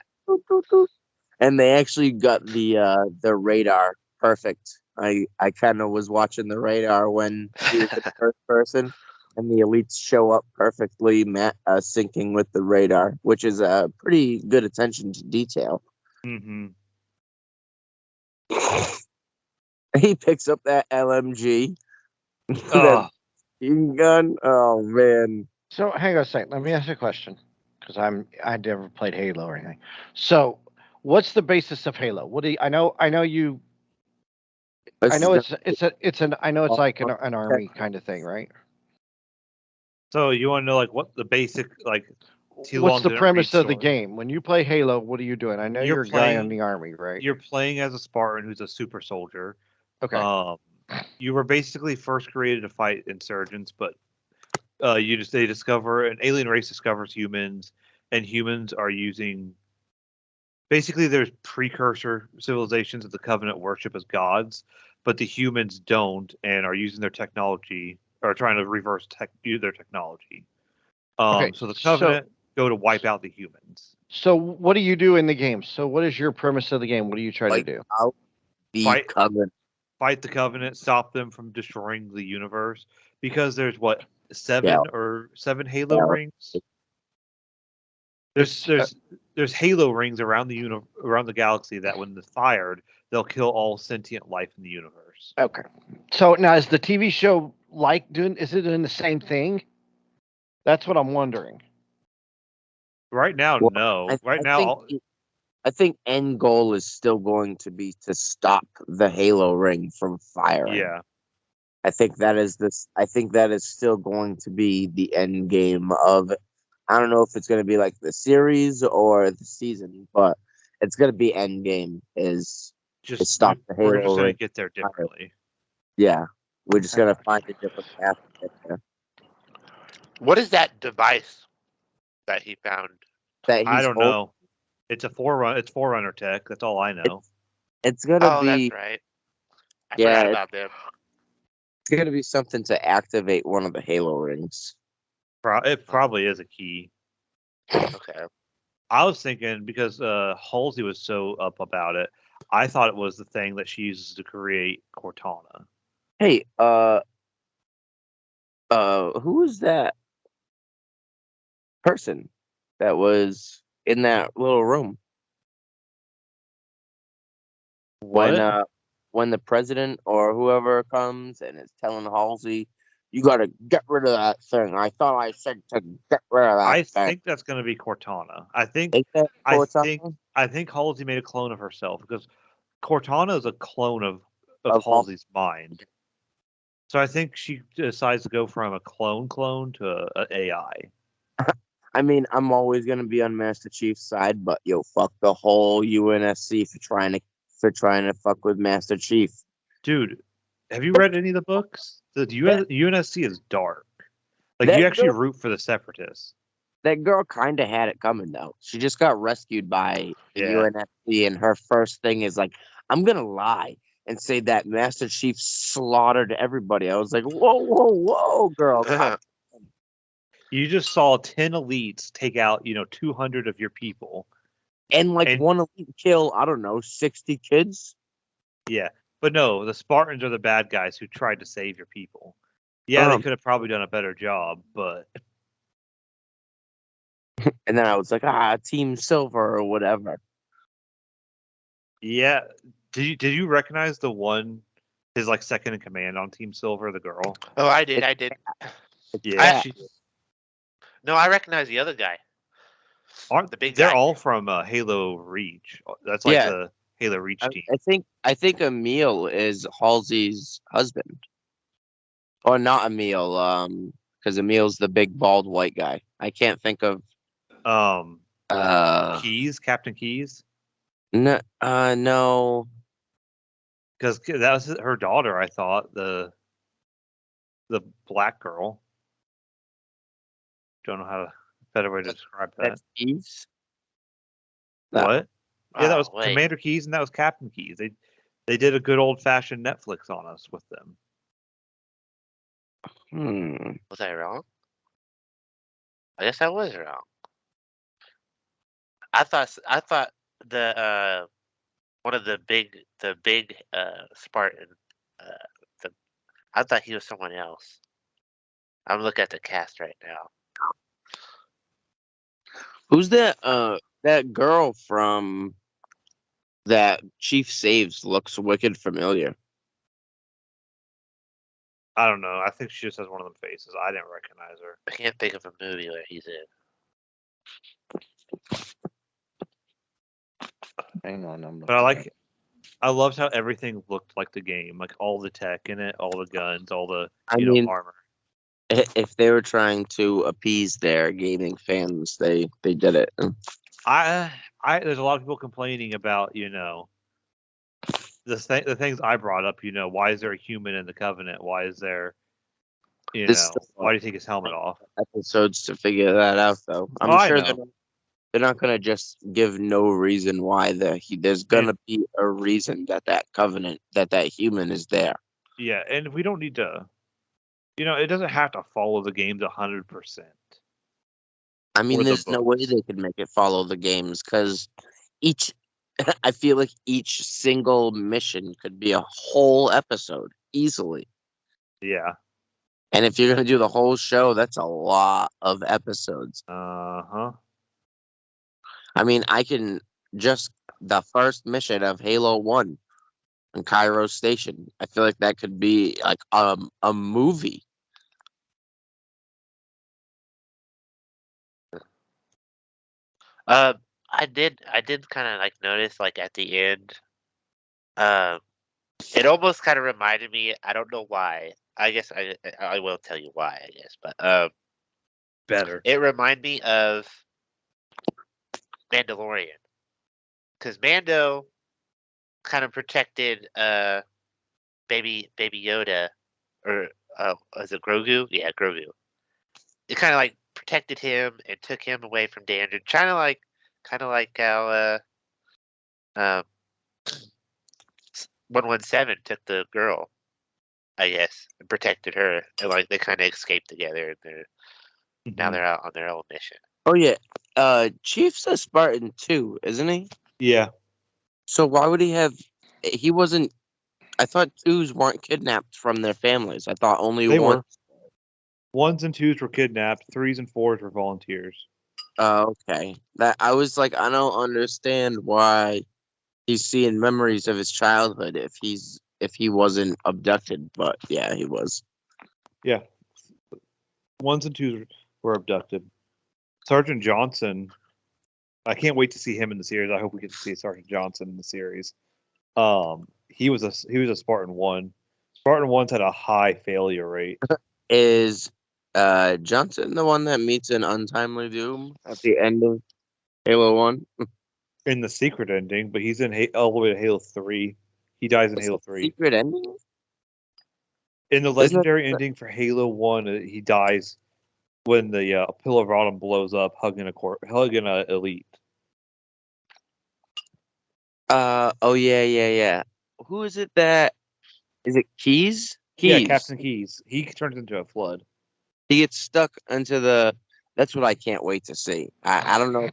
And they actually got the radar perfect. I kind of was watching the radar when he was in first person, and the elites show up perfectly, syncing with the radar, which is a pretty good attention to detail. Mhm. He picks up that LMG, Oh, that machine gun. Oh man, So hang on a second. Let me ask you a question, because I never played Halo or anything. So what's the basis of Halo? What do you, I know you I know it's like an army kind of thing, right? so you want to know what the basic too What's long the didn't premise read of the story. game? When you play Halo, what are you doing? I know You're you're a guy in playing- the army, right? You're playing as a Spartan who's a super soldier. Okay. You were basically first created to fight insurgents, but they discover an alien race discovers humans, and humans are using. Basically, there's precursor civilizations that the Covenant worship as gods, but the humans don't, and are using their technology or trying to use their technology. Okay, So the so- Covenant go to wipe out the humans. So what do you do in the game? So what is your premise of the game? What do you try to do? out the Fight- Covenant. Fight the Covenant, stop them from destroying the universe, because there's seven Halo Yeah. rings. There's Halo rings around the galaxy that when fired they'll kill all sentient life in the universe. Okay. So now is the TV show is it doing the same thing? That's what I'm wondering. Right now, Well, no. Right I now, think I think end goal is still going to be to stop the Halo ring from firing. yeah. I think that is this. I think that is still going to be the end game of. I don't know if it's going to be like the series or the season, but it's going to be end game is to stop the We're just Halo gonna ring. get there differently. Yeah, we're just going to find a different path to get there. What is that device that he found? That I he's don't know. It's a forerunner. It's Forerunner tech. That's all I know. It's going to Oh, be that's right. I yeah, forgot about them. it's going to be something to activate one of the Halo rings. It probably is a key. Okay. I was thinking because Halsey was so up about it, I thought it was the thing that she uses to create Cortana. Hey, who is that person that was in that little room when What? when the president or whoever comes and is telling Halsey, you got to get rid of that thing. I thought I said to get rid of that I thing. think that's going to be Cortana. I think Ain't that I think Cortana? I think Halsey made a clone of herself because Cortana is a clone of Of Hal- Halsey's mind. So I think she decides to go from a clone to a AI. I mean, I'm always gonna be on Master Chief's side, but yo, fuck the whole UNSC for trying to fuck with Master Chief. Dude, have you read any of the books? The That UNSC is dark. Like you that actually girl root for the separatists. that girl kind of had it coming though. She just got rescued by the Yeah. UNSC, and her first thing is like, "I'm gonna lie and say that Master Chief slaughtered everybody." I was like, "Whoa, whoa, whoa, girl!" You just saw 10 elites take out, 200 of your people. And like And one elite kill, I don't know, 60 kids. yeah, but no, the Spartans are the bad guys who tried to save your people. Yeah, they could have probably done a better job, but And then I was like, Team Silver or whatever. yeah. Did you recognize the one his like second in command on Team Silver, the girl? Oh, I did. It's I did. Yeah, I that. actually. No, I recognize the other guy, aren't the big they're guy. all from Halo Reach? That's like Yeah, the Halo Reach team. I think Emil is Halsey's husband. Or not Emil, because Emil's the big bald white guy. I can't think of Um, uh Captain Keys, no. because that was her daughter. I thought the black girl. Don't know how to better way to describe that. That's Keys. No. What? Yeah, that was Oh wait, Commander Keys and that was Captain Keys. They did a good old fashioned Netflix on us with them. was I wrong? I guess I was wrong. I thought the one of the big Spartan. Uh, the, I thought he was someone else. I'm looking at the cast right now. Who's that girl from that Chief saves looks wicked familiar. I don't know. I think she just has one of them faces. I didn't recognize her. I can't think of a movie where he's in. Hang on, I'm But looking. I loved how everything looked like the game, like all the tech in it, all the guns, all the I mean, armor. if they were trying to appease their gaming fans, they did it. I there's a lot of people complaining about the things I brought up. Why is there a human in the Covenant? Why is there This why do you take his helmet off? episodes to figure that out, though. Oh, I'm I sure know. they're not gonna just give no reason why there's gonna And be a reason that covenant that human is there. yeah, and we don't need to. It doesn't have to follow the games 100%. I mean, Or the there's no way books. they could make it follow the games because each I feel like each single mission could be a whole episode easily. Yeah. And if you're gonna do the whole show, that's a lot of episodes. Uh-huh. I mean, I can just the first mission of Halo 1. and Cairo Station. I feel like that could be like a movie. Um, I did kind of like notice like at the end, um, it almost kind of reminded me. I don't know why. I guess I will tell you why. I guess, but Better. it reminded me of Mandalorian because Mando kind of protected baby Yoda or was it Grogu? Yeah, Grogu. It kind of like protected him and took him away from danger. Kind of like how um 117 took the girl, I guess, and protected her, and like they kind of escaped together, and now Mhm. they're out on their own mission. Oh yeah, Chief's a Spartan too, isn't he? Yeah, So why would he have? He wasn't. I thought twos weren't kidnapped from their families. I thought only they one. were. Ones and twos were kidnapped. Threes and fours were volunteers. Okay. That I was like, I don't understand why he's seeing memories of his childhood if he wasn't abducted, but yeah, he was. Yeah, ones and twos were abducted. Sergeant Johnson. I can't wait to see him in the series. I hope we get to see Sergeant Johnson in the series. He was a Spartan one. Spartan ones had a high failure rate. Is Johnson the one that meets an untimely doom at the end of Halo 1? In the secret ending, but he's in all the way to Halo 3. He dies in It's Halo a 3. secret ending? In the Isn't legendary it? ending for Halo 1, he dies when the Pillar of Autumn blows up, hugging a elite. Oh yeah. Who is it that is it Keys? Yeah, Keys. Captain Keys. He turns into a flood. He gets stuck into the. That's what I can't wait to see. I don't know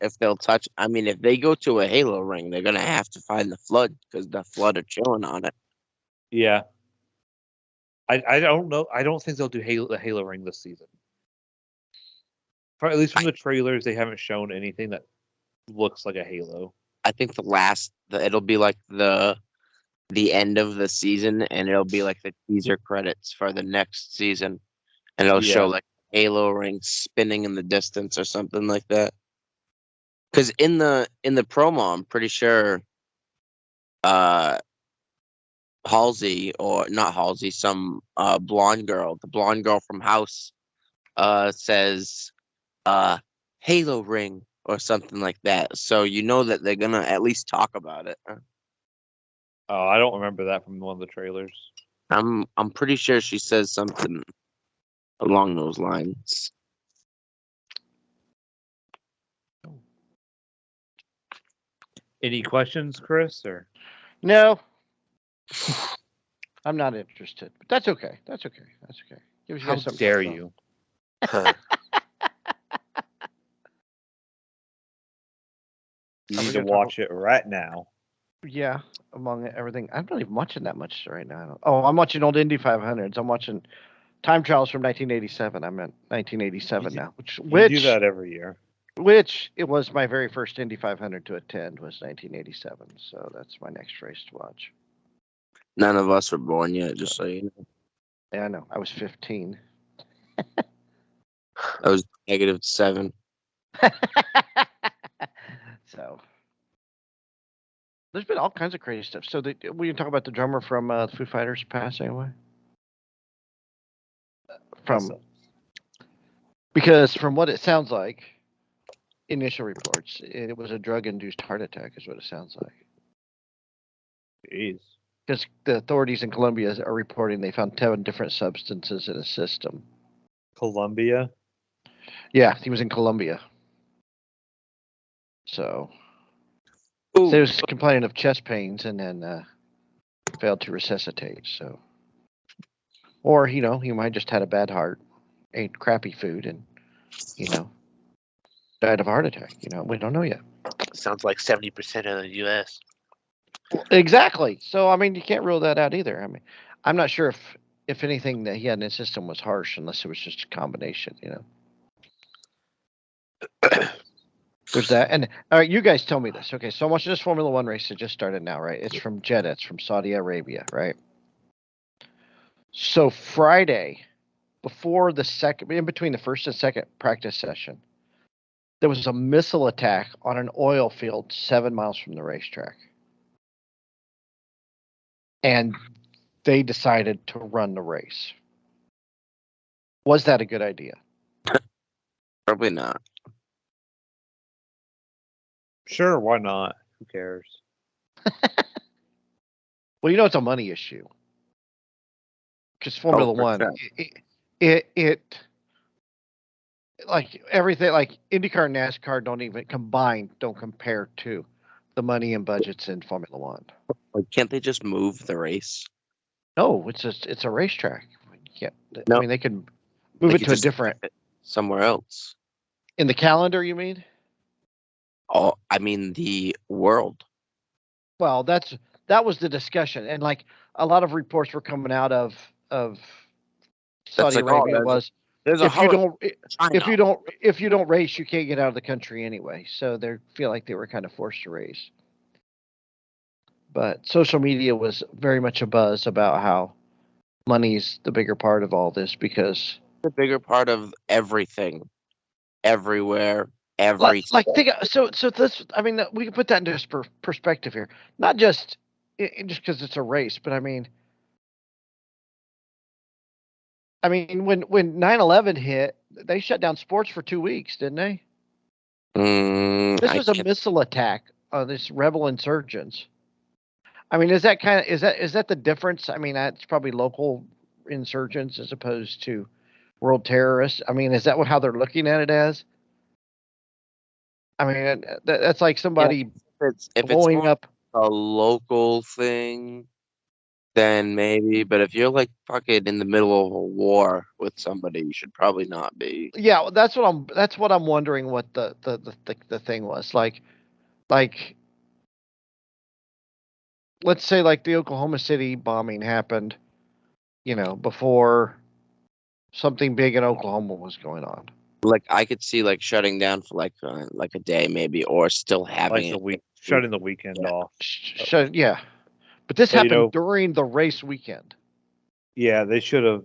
if they'll touch. I mean, if they go to a Halo ring, they're gonna have to find the flood because the flood are chilling on it. Yeah. I don't know. I don't think they'll do the Halo ring this season. At least from the trailers, they haven't shown anything that looks like a Halo. I think it'll be like the end of the season, and it'll be like the teaser credits for the next season, and it'll show Yeah. like Halo ring spinning in the distance or something like that. Because in the promo, I'm pretty sure uh Halsey or not Halsey, some blonde girl, the blonde girl from House, says uh Halo ring or something like that. So you know that they're gonna at least talk about it. Oh, I don't remember that from one of the trailers. I'm pretty sure she says something along those lines. Any questions, Chris? Or No, I'm not interested. But that's okay. That's okay. That's okay. Gives you how guys something to dare talk about. you? You Are we need to gonna talk watch it right now. Yeah, among everything, I'm not even watching that much right now. Oh, I'm watching old Indy 500s. I'm watching Time Trials from 1987. I'm at 1987 You, now, you do that every year. which it was my very first Indy 500 to attend was 1987. So that's my next race to watch. None of us were born yet, just so you know. Yeah, I know. I was 15. I was -7. So there's been all kinds of crazy stuff. So we can talk about the drummer from Foo Fighters passing away from because from what it sounds like, initial reports, it was a drug-induced heart attack, is what it sounds like. Jeez. Because the authorities in Colombia are reporting they found 10 different substances in his system. Colombia. Yeah, he was in Colombia. So Ooh, he was complaining of chest pains and then failed to resuscitate. So, or he might just had a bad heart, ate crappy food, and died of a heart attack. We don't know yet. Sounds like 70% of the U.S. Well, exactly. So I mean, you can't rule that out either. I mean, I'm not sure if anything that he had in his system was harsh, unless it was just a combination. There's that. And all right, you guys tell me this. Okay, so I'm watching this Formula One race that just started now, right? It's from Jeddah. It's from Saudi Arabia, right? So Friday, before the second, in between the first and second practice session, there was a missile attack on an oil field 7 miles from the racetrack. And they decided to run the race. Was that a good idea? Probably not. Sure, why not? Who cares? Well, it's a money issue. Because Formula for One, sure. it like everything, like IndyCar and NASCAR don't even don't compare to the money and budgets in Formula One. Like, can't they just move the race? No, it's a racetrack. Yeah, I No. mean they can move They it could to a just different put it somewhere else. in the calendar. You mean? Oh, I mean the world. Well, that was the discussion, and like a lot of reports were coming out of That's Saudi like, oh, Arabia was there's a if you hurricane don't in China. if you don't race, you can't get out of the country anyway. So they feel like they were kind of forced to race. But social media was very much a buzz about how money's the bigger part of all this because The bigger part of everything, everywhere, every like step. think so this I mean we can put that into perspective here. Not just just because it's a race, but I mean when 9/11 hit, they shut down sports for 2 weeks, didn't they? This I was a can't. missile attack on this rebel insurgents. I mean, is that the difference? I mean, that's probably local insurgents as opposed to world terrorists. I mean, is that how they're looking at it as? I mean, that's like Yeah, somebody if it's blowing more up. a local thing, then maybe. But if you're like fucking in the middle of a war with somebody, you should probably not be. Yeah, well, that's what I'm wondering. What the thing was like. Let's say like the Oklahoma City bombing happened, before something big in Oklahoma was going on. Like I could see like shutting down for like a day maybe, or still having Like the it. week, shutting the weekend Yeah. off. Yeah, but this But happened during the race weekend. yeah, they should have.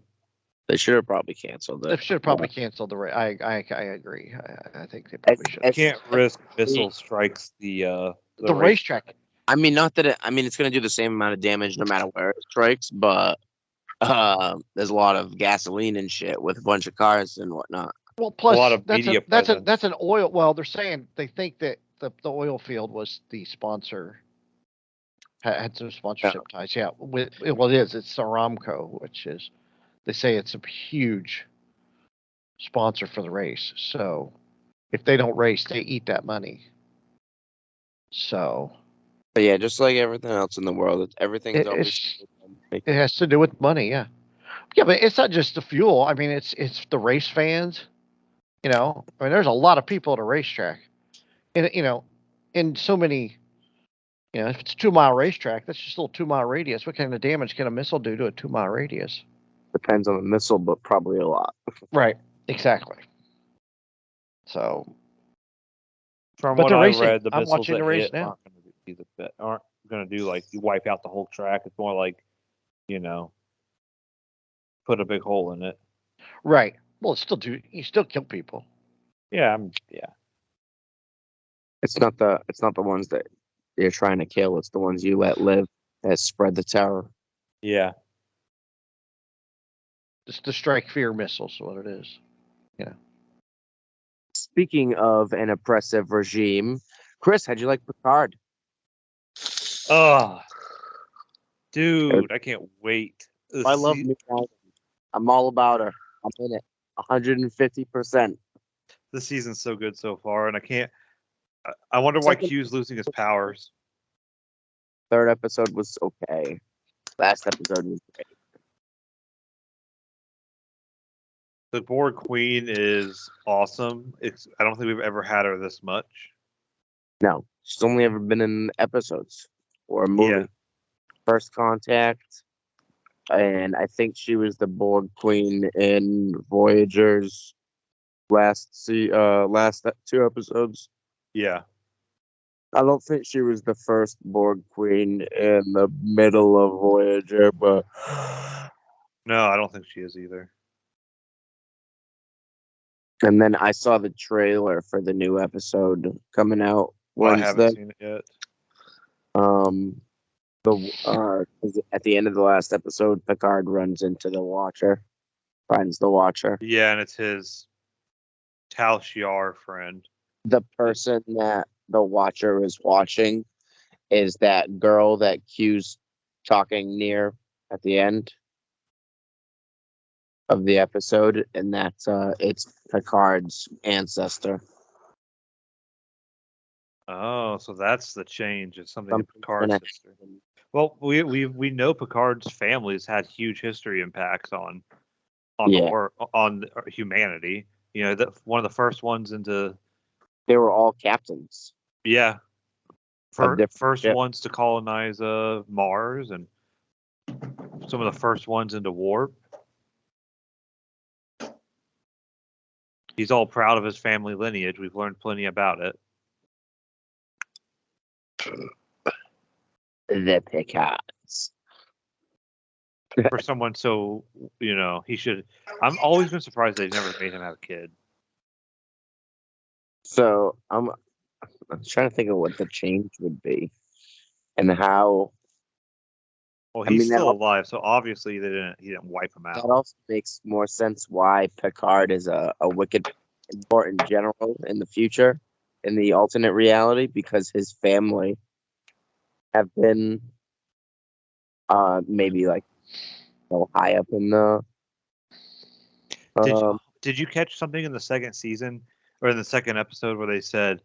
They should have probably canceled They it. should have probably canceled the race. I agree. I think they probably should have. Can't risk missile strikes the The racetrack. racetrack. I mean, not that I mean it's going to do the same amount of damage no matter where it strikes, but there's a lot of gasoline and shit with a bunch of cars and whatnot. Well, A lot plus of media that's presence. an oil. Well, they're saying they think that the oil field was the sponsor. Had some Yeah. sponsorship ties. Yeah, well, it is. It's Aramco, which is they say it's a huge sponsor for the race. So if they don't race, they eat that money. So But yeah, just like everything else in the world, everything's it, always. it's it has to do with money. Yeah, yeah, but it's not just the fuel. I mean, it's the race fans. I mean, there's a lot of people at a racetrack, and in so many. If it's a 2 mile racetrack, that's just a little 2 mile radius. What kind of damage can a missile do to a 2 mile radius? Depends on the missile, but probably a lot. Right. Exactly. So, From but what they're I racing. read, the I'm missiles watching that the race hit now. aren't going to do like you wipe out the whole track. It's more like, you know, put a big hole in it. Right. Well, you still kill people. Yeah, It's not the ones that you're trying to kill. It's the ones you let live that spread the terror. yeah. It's the strike fear missiles, what it is. Speaking of an oppressive regime, Chris, how'd you like Picard? Oh, dude, I can't wait. I love New Diamond. I'm all about her. I'm in it. 150%. The season's so good so far, and I can't. I wonder why Second, Q's losing his powers. third episode was okay. Last episode was great. The Borg Queen is awesome. I don't think we've ever had her this much. No, she's only ever been in episodes or a movie. Yeah. First Contact, and I think she was the Borg Queen in Voyager's last 2 episodes. Yeah. I don't think she was the first Borg queen in the middle of Voyager, but No, I don't think she is either. and then I saw the trailer for the new episode coming out Well, I haven't Wednesday. seen it yet. At the end of the last episode, Picard runs into the Watcher, finds the Watcher. Yeah, and it's his Tal Shiar friend. The person that the Watcher is watching is that girl that Q's talking near at the end of the episode, and that's it's Picard's ancestor. Oh, so that's the change. It's something in Something's Picard's gonna history. happen. Well, we know Picard's family's had huge history impacts on the Yeah, world, on humanity. You know, one of the first ones into they were all captains yeah, of different first ships. ones to colonize Mars, and some of the first ones into warp. He's all proud of his family lineage. We've learned plenty about it. The Picards. For someone so, he should. I'm always been surprised they've never made him have a kid. So I'm trying to think of what the change would be and how. Well, I he's mean, still alive, so obviously he didn't wipe him that out. also makes more sense why Picard is a wicked important general in the future, in the alternate reality, because his family have been maybe like high up in the Did you catch something in the second season or in the second episode where they said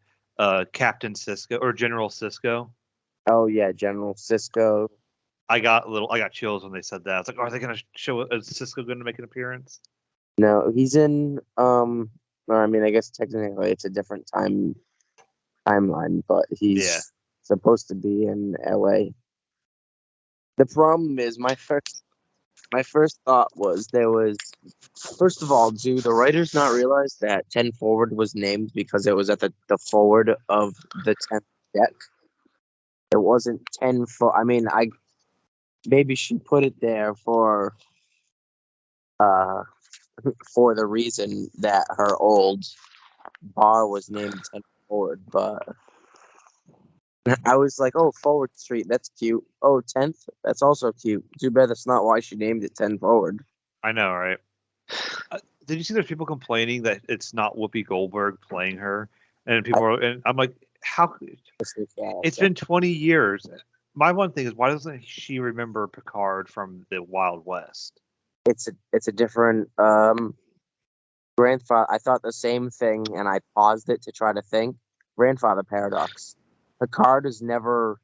Captain Cisco or General Cisco? oh yeah, General Cisco. I got chills when they said that. I was like, are they going to show? Is Cisco going to make an appearance? No, he's in or, I mean, I guess technically it's a different timeline, but he's Yeah. supposed to be in LA. The problem is my first thought was first of all, do the writers not realize that 10 forward was named because it was at the forward of the 10th deck? It wasn't 10 I mean, maybe she put it there uh for the reason that her old bar was named 10 forward, but I was like, oh, Forward Street, that's cute. Oh, 10th, that's also cute. Too bad that's not why she named it 10 Forward. I know, right? Did you see there's people complaining that it's not Whoopi Goldberg playing her, and and I'm like, how? It's been 20 years. My one thing is, why doesn't she remember Picard from the Wild West? It's a different grandfather. I thought the same thing, and I paused it to try to think. Grandfather paradox. Picard is never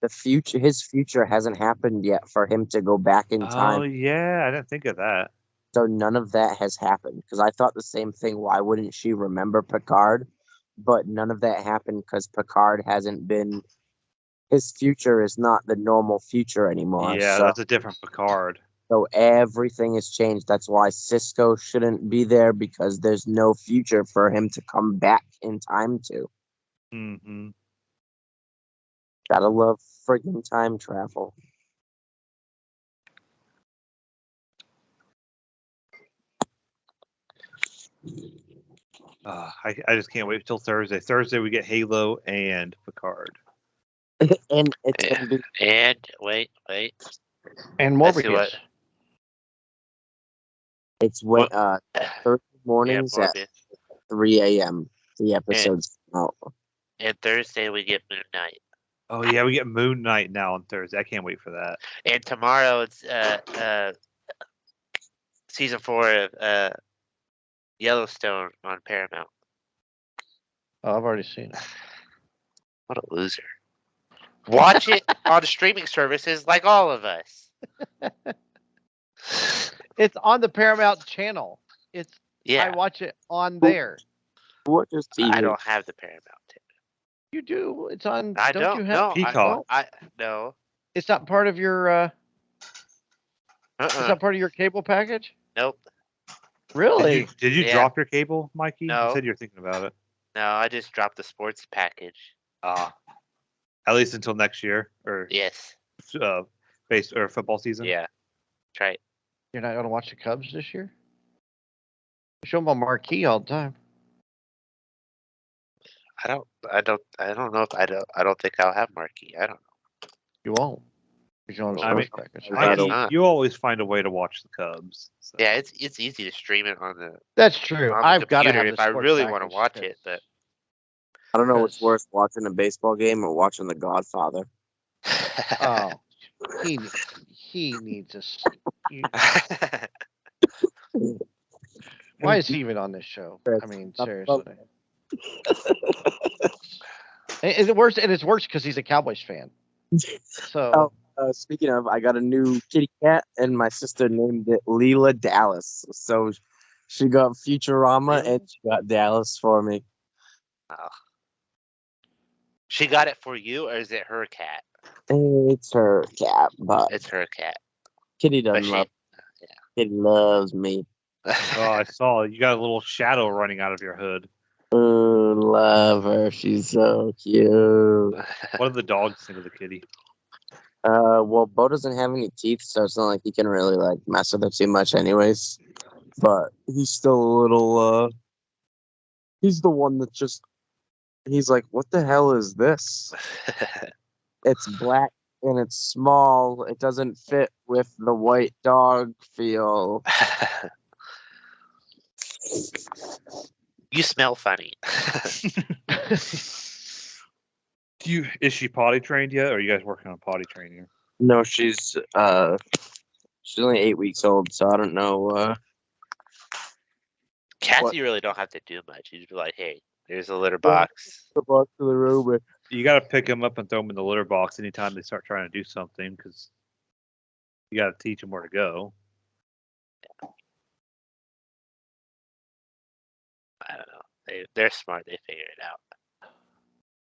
the future. His future hasn't happened yet for him to go back in Oh time. yeah, I didn't think of that. So none of that has happened because I thought the same thing. Why wouldn't she remember Picard? But none of that happened because Picard hasn't been. His future is not the normal future anymore. Yeah, So, that's a different Picard. so everything has changed. That's why Cisco shouldn't be there because there's no future for him to come back in time to. Mm-hmm. Gotta love friggin' time travel. I just can't wait till Thursday. Thursday we get Halo and Picard. And it's Yeah. gonna be And wait. And Let's see what. Morbius. it's when What? Thursday Yeah, mornings at Morbius. 3 a.m. The episodes come out. And Thursday we get Moon Knight. Oh yeah, we get Moon Knight now on Thursday. I can't wait for that. And tomorrow it's season 4 of Yellowstone on Paramount. Oh, I've already seen it. What a loser. Watch it on streaming services like all of us. It's on the Paramount channel. I Yeah, watch it on there. What does TV? I don't have the Paramount. You do. It's on. I Don't you don't. have No, Peacock. no. It's not part of your. It's not part of your cable package. Nope. Really? Did you Yeah. drop your cable, Mikey? You No. said you were thinking about it. No, I just dropped the sports package. At least until next year or Yes. base or football season. Yeah. Try it. You're not going to watch the Cubs this year? They show them on marquee all the time. I don't know if I don't think I'll have marquee. I don't know. You won't. You don't have a I mean, sports package. I guess you, not. you always find a way to watch the Cubs. So. Yeah, it's easy to stream it on the That's true. I've got to computer have the if I sports really want to package watch 'cause- it, but I don't know what's Because- worse, watching a baseball game or watching The Godfather. Oh, he needs a. Why is he even on this show? I mean, seriously. Is it worse? And it's worse because he's a Cowboys fan. So Speaking of, I got a new kitty cat, and my sister named it Leela Dallas. So she got Futurama and she got Dallas for me. Oh. She got it for you, or is it her cat? It's her cat, but It's her cat. Kitty But doesn't she, love. Kitty loves me. Oh, I saw you got a little shadow running out of your hood. Oh, love her. She's so cute. What do the dogs think of the kitty? Well, Bo doesn't have any teeth, so it's not like he can really like mess with her too much, anyways. But he's still a little. He's the one that just. He's like, what the hell is this? It's black and it's small. It doesn't fit with the white dog feel. You smell funny. Is she potty trained yet, or are you guys working on potty training her? No, she's only 8 weeks old, so I don't know. Cats, What? you really don't have to do much. You just be like, hey, there's a litter box. The box of the room. You got to pick them up and throw them in the litter box anytime they start trying to do something, because you got to teach them where to go. I don't know. They're smart. They figure it out.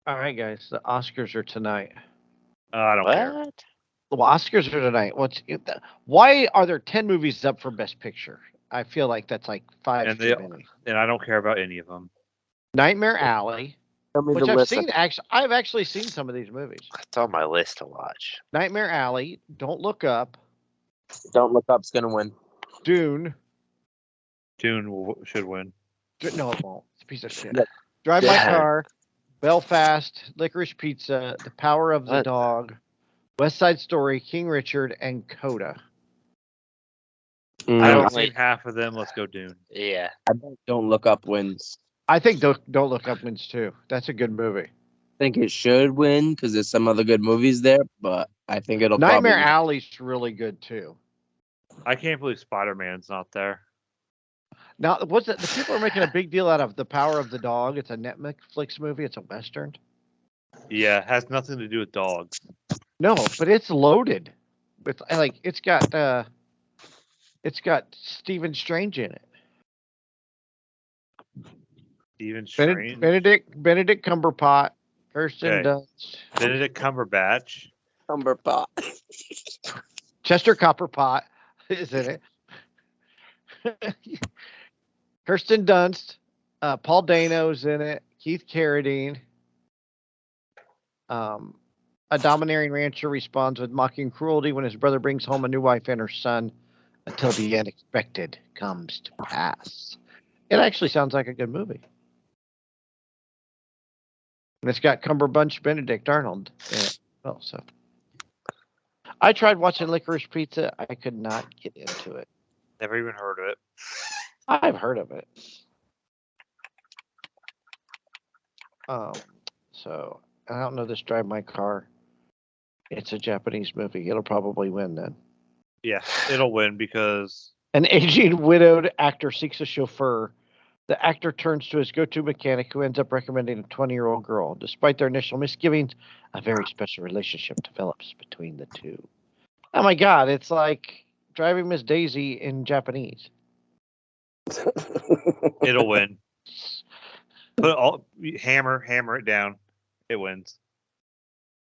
all right, guys, the Oscars are tonight. I don't care. What? The Oscars are tonight. Why are there 10 movies up for Best Picture? I feel like that's like 5 And too many. And I don't care about any of them. Nightmare Alley, Tell me which the I've list. seen. I've actually seen some of these movies. It's on my list to watch. Nightmare Alley, Don't Look Up, Don't Look Up's gonna win. Dune. Should win. No, it won't. It's a piece of shit. Yeah. Drive My Yeah. Car, Belfast, Licorice Pizza, The Power of the What? Dog, West Side Story, King Richard, and Coda. I I've haven't only- seen half of them. Let's go Dune. Yeah. I bet Don't Look Up wins. I think Don't Look Up wins too. That's a good movie. I think it should win because there's some other good movies there, but I think it'll Nightmare probably. Alley's really good too. I can't believe Spider-Man's not there. Now, what's it? The people are making a big deal out of The Power of the Dog. It's a Netflix movie. It's a Western. Yeah, it has nothing to do with dogs. No, but it's loaded. With it's got Stephen Strange in it. Stephen Strange. Benedict Cumberbatch, Kirsten Okay. Dunst, Benedict Cumberbatch. Cumberpot. Chester Copperpot is in it. Kirsten Dunst, Paul Dano's in it. Keith Carradine. A domineering rancher responds with mocking cruelty when his brother brings home a new wife and her son until the unexpected comes to pass. It actually sounds like a good movie. And it's got Cumberbunch Benedict Arnold in it. Oh, so I tried watching Licorice Pizza. I could not get into it. Never even heard of it. I've heard of it. So I don't know this Drive My Car. It's a Japanese movie. It'll probably win then. Yeah, it'll win because An aging widowed actor seeks a chauffeur. The actor turns to his go-to mechanic who ends up recommending a 20-year-old girl. Despite their initial misgivings, a very special relationship develops between the two. Oh my God, it's like Driving Miss Daisy in Japanese. it'll win. Hammer it down. It wins.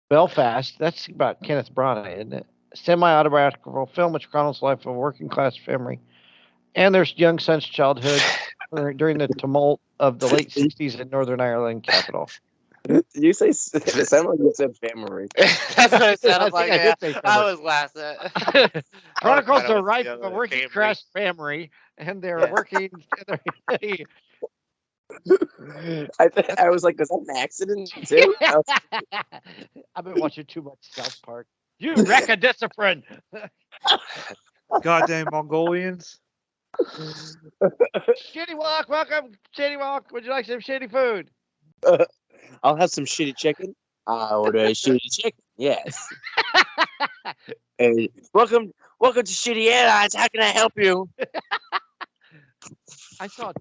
Belfast, that's about Kenneth Branagh, isn't it? A semi-autobiographical film which chronicles the life of a working-class family and their young son's childhood during the tumult of the late '60s in Northern Ireland capital. Did you say? It sounded like you said family. That's what it sounded I like. think I Yeah, did say I family. was laughing. I was Chronicles glad I the was life the of a other working Camry. class family, and they're Yeah. working. I was like, was that an accident too? I was- I've been watching too much South Park. You wreck a discipline. Goddamn Mongolians. Shitty Walk, welcome, Shitty Walk. Would you like some shitty food? I'll have some shitty chicken. I order a shitty chicken. Yes. Hey, welcome to Shitty Airlines. How can I help you? I saw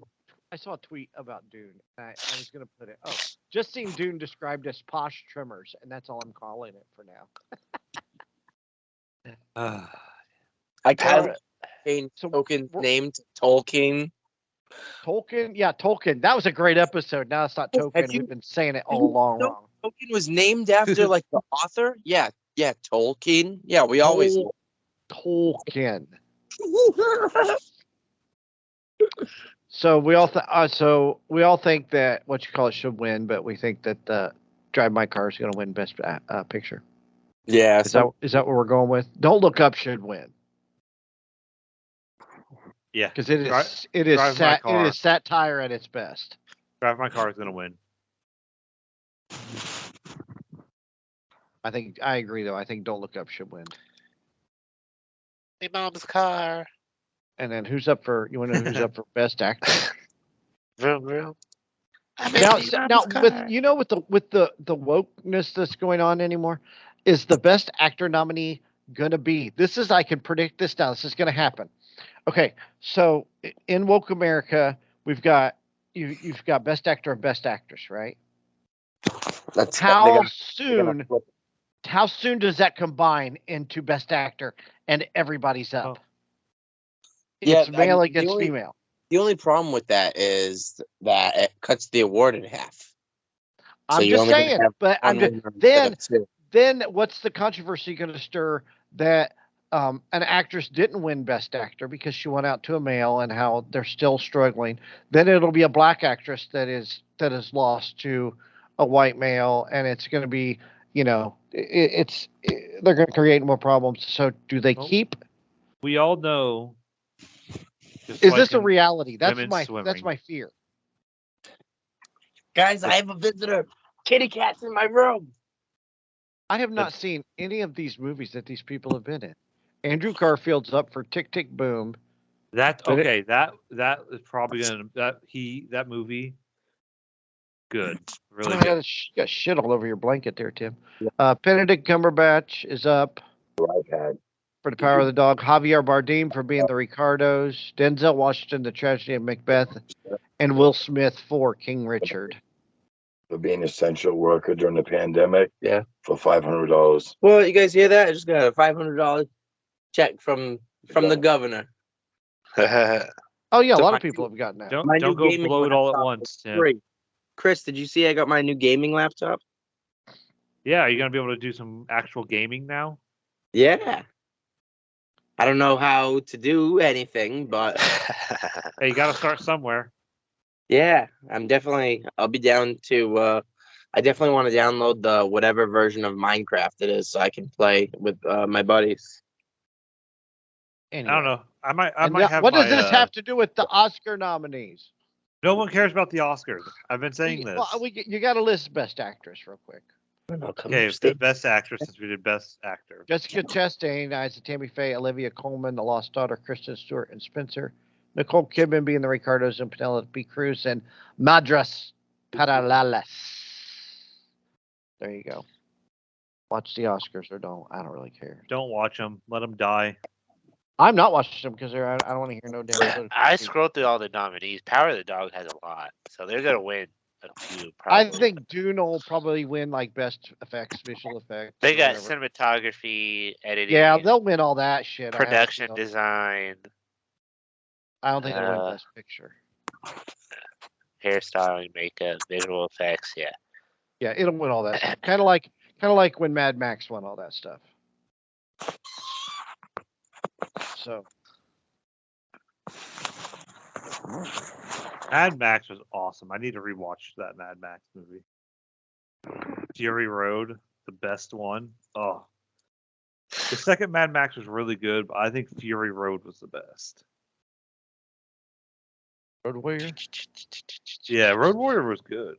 a tweet about Dune. I was gonna put it. Oh, just seen Dune described as posh trimmers, and that's all I'm calling it for now. I kind Power- of changed So Tolkien's we're- name to Tolkien. Tolkien, yeah, Tolkien. That was a great episode. Now it's not Have Tolkien. you- We've been saying it have all you along know wrong. Tolkien was named after like the author. Yeah, Tolkien. Yeah, we always. Tolkien. So we all think that what you call it should win, but we think that Drive My Car is going to win Best Picture. Yeah. Is that what we're going with? Don't Look Up should win Yeah. because it Drive is My Car. satire at its best. Drive My Car is gonna win. I agree though. I think Don't Look Up should win. Hey, mom's car. And then who's up for? You want to know who's up for Best Actor? Vroom, vroom. I'm Now, in me mom's with car. with the wokeness that's going on anymore, is the Best Actor nominee gonna be? This is I can predict this now. This is gonna happen. Okay, so in woke America, we've got you've got Best Actor and Best Actress, right? That's How they're gonna soon? flip it. How soon does that combine into Best Actor and everybody's up? Oh. Yeah, It's male the against only female. the only problem with that is that it cuts the award in half. So I'm you're just only going to saying, have but I'm one just winner instead of two. then what's the controversy going to stir that an actress didn't win Best Actor because she went out to a male and how they're still struggling? Then it'll be a black actress that is lost to a white male, and it's going to be they're going to create more problems. So do they Well, keep? We all know. Just Is like this a in reality? That's women's my swimming. fear. Guys, I have a visitor. Kitty cat's in my room. I have not seen any of these movies that these people have been in. Andrew Garfield's up for Tick Tick Boom. That But okay. That is probably gonna that movie. Good, really You good. got shit all over your blanket there, Tim. Yeah. Benedict Cumberbatch is up iPad. for The Power of the Dog. Javier Bardem for being the Ricardos. Denzel Washington, The Tragedy of Macbeth. And Will Smith for King Richard. For being an essential worker during the pandemic. Yeah. For $500. Well, you guys hear that? I just got a $500 check from the governor. Oh, yeah, a So lot my of people have gotten that. My Don't new go gaming blow it all at laptop once, is Tim. free. Chris, did you see I got my new gaming laptop? Yeah, you're gonna be able to do some actual gaming now. Yeah. I don't know how to do anything, but Hey, you got to start somewhere. yeah, I'll be down to I definitely want to download the whatever version of Minecraft it is so I can play with my buddies. Anyway. I don't know. I might And have what my. does this have to do with the Oscar nominees? No one cares about the Oscars. I've been saying this. Well, you got to list Best Actress real quick. Okay, the best actress since we did best actor. Jessica Chastain, Isa Tammy Faye, Olivia Colman, The Lost Daughter, Kristen Stewart, and Spencer. Nicole Kidman being the Ricardos and Penelope Cruz, and Madras Paralelas. There you go. Watch the Oscars or don't. I don't really care. Don't watch them. Let them die. I'm not watching them because I don't want to hear no damn political I speech. scrolled through all the nominees. Power of the Dog has a lot, so they're gonna win a few. I Probably. think Dune will probably win like best effects, visual effects. They or got whatever. cinematography, editing, Yeah, they'll win all that shit. production design, I don't think they'll win best picture. hairstyling, makeup, visual effects. Yeah. Yeah, it'll win all that stuff. Kind of like when Mad Max won all that stuff. So Mad Max was awesome. I need to rewatch that Mad Max movie. Fury Road, the best one. Oh, the second Mad Max was really good, but I think Fury Road was the best. Road Warrior. Yeah, Road Warrior was good.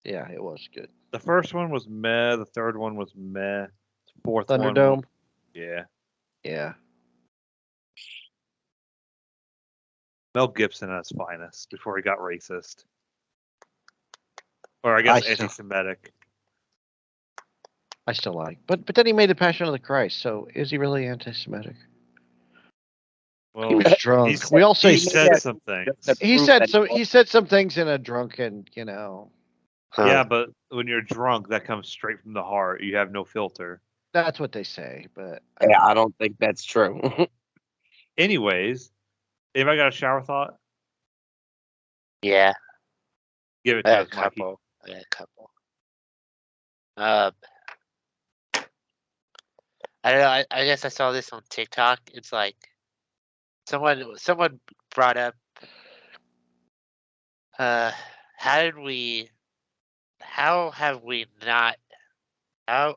Yeah, it was good. The first one was meh. The third one was meh. The fourth one, Thunderdome. yeah. Yeah. Mel Gibson at his finest before he got racist, or I guess anti-Semitic. I still like, but then he made the Passion of the Christ. So is he really anti-Semitic? Well, He was drunk. said- We all say he said some things. he said some things in a drunken, Yeah, but when you're drunk, that comes straight from the heart. You have no filter. That's what they say, but Yeah, I don't think that's true. Anyways, anybody got a shower thought? Yeah, Give it I to got us, a Mikey. couple. I got a couple. I don't know. I guess I saw this on TikTok. It's like someone brought up. How did we? How have we not? How?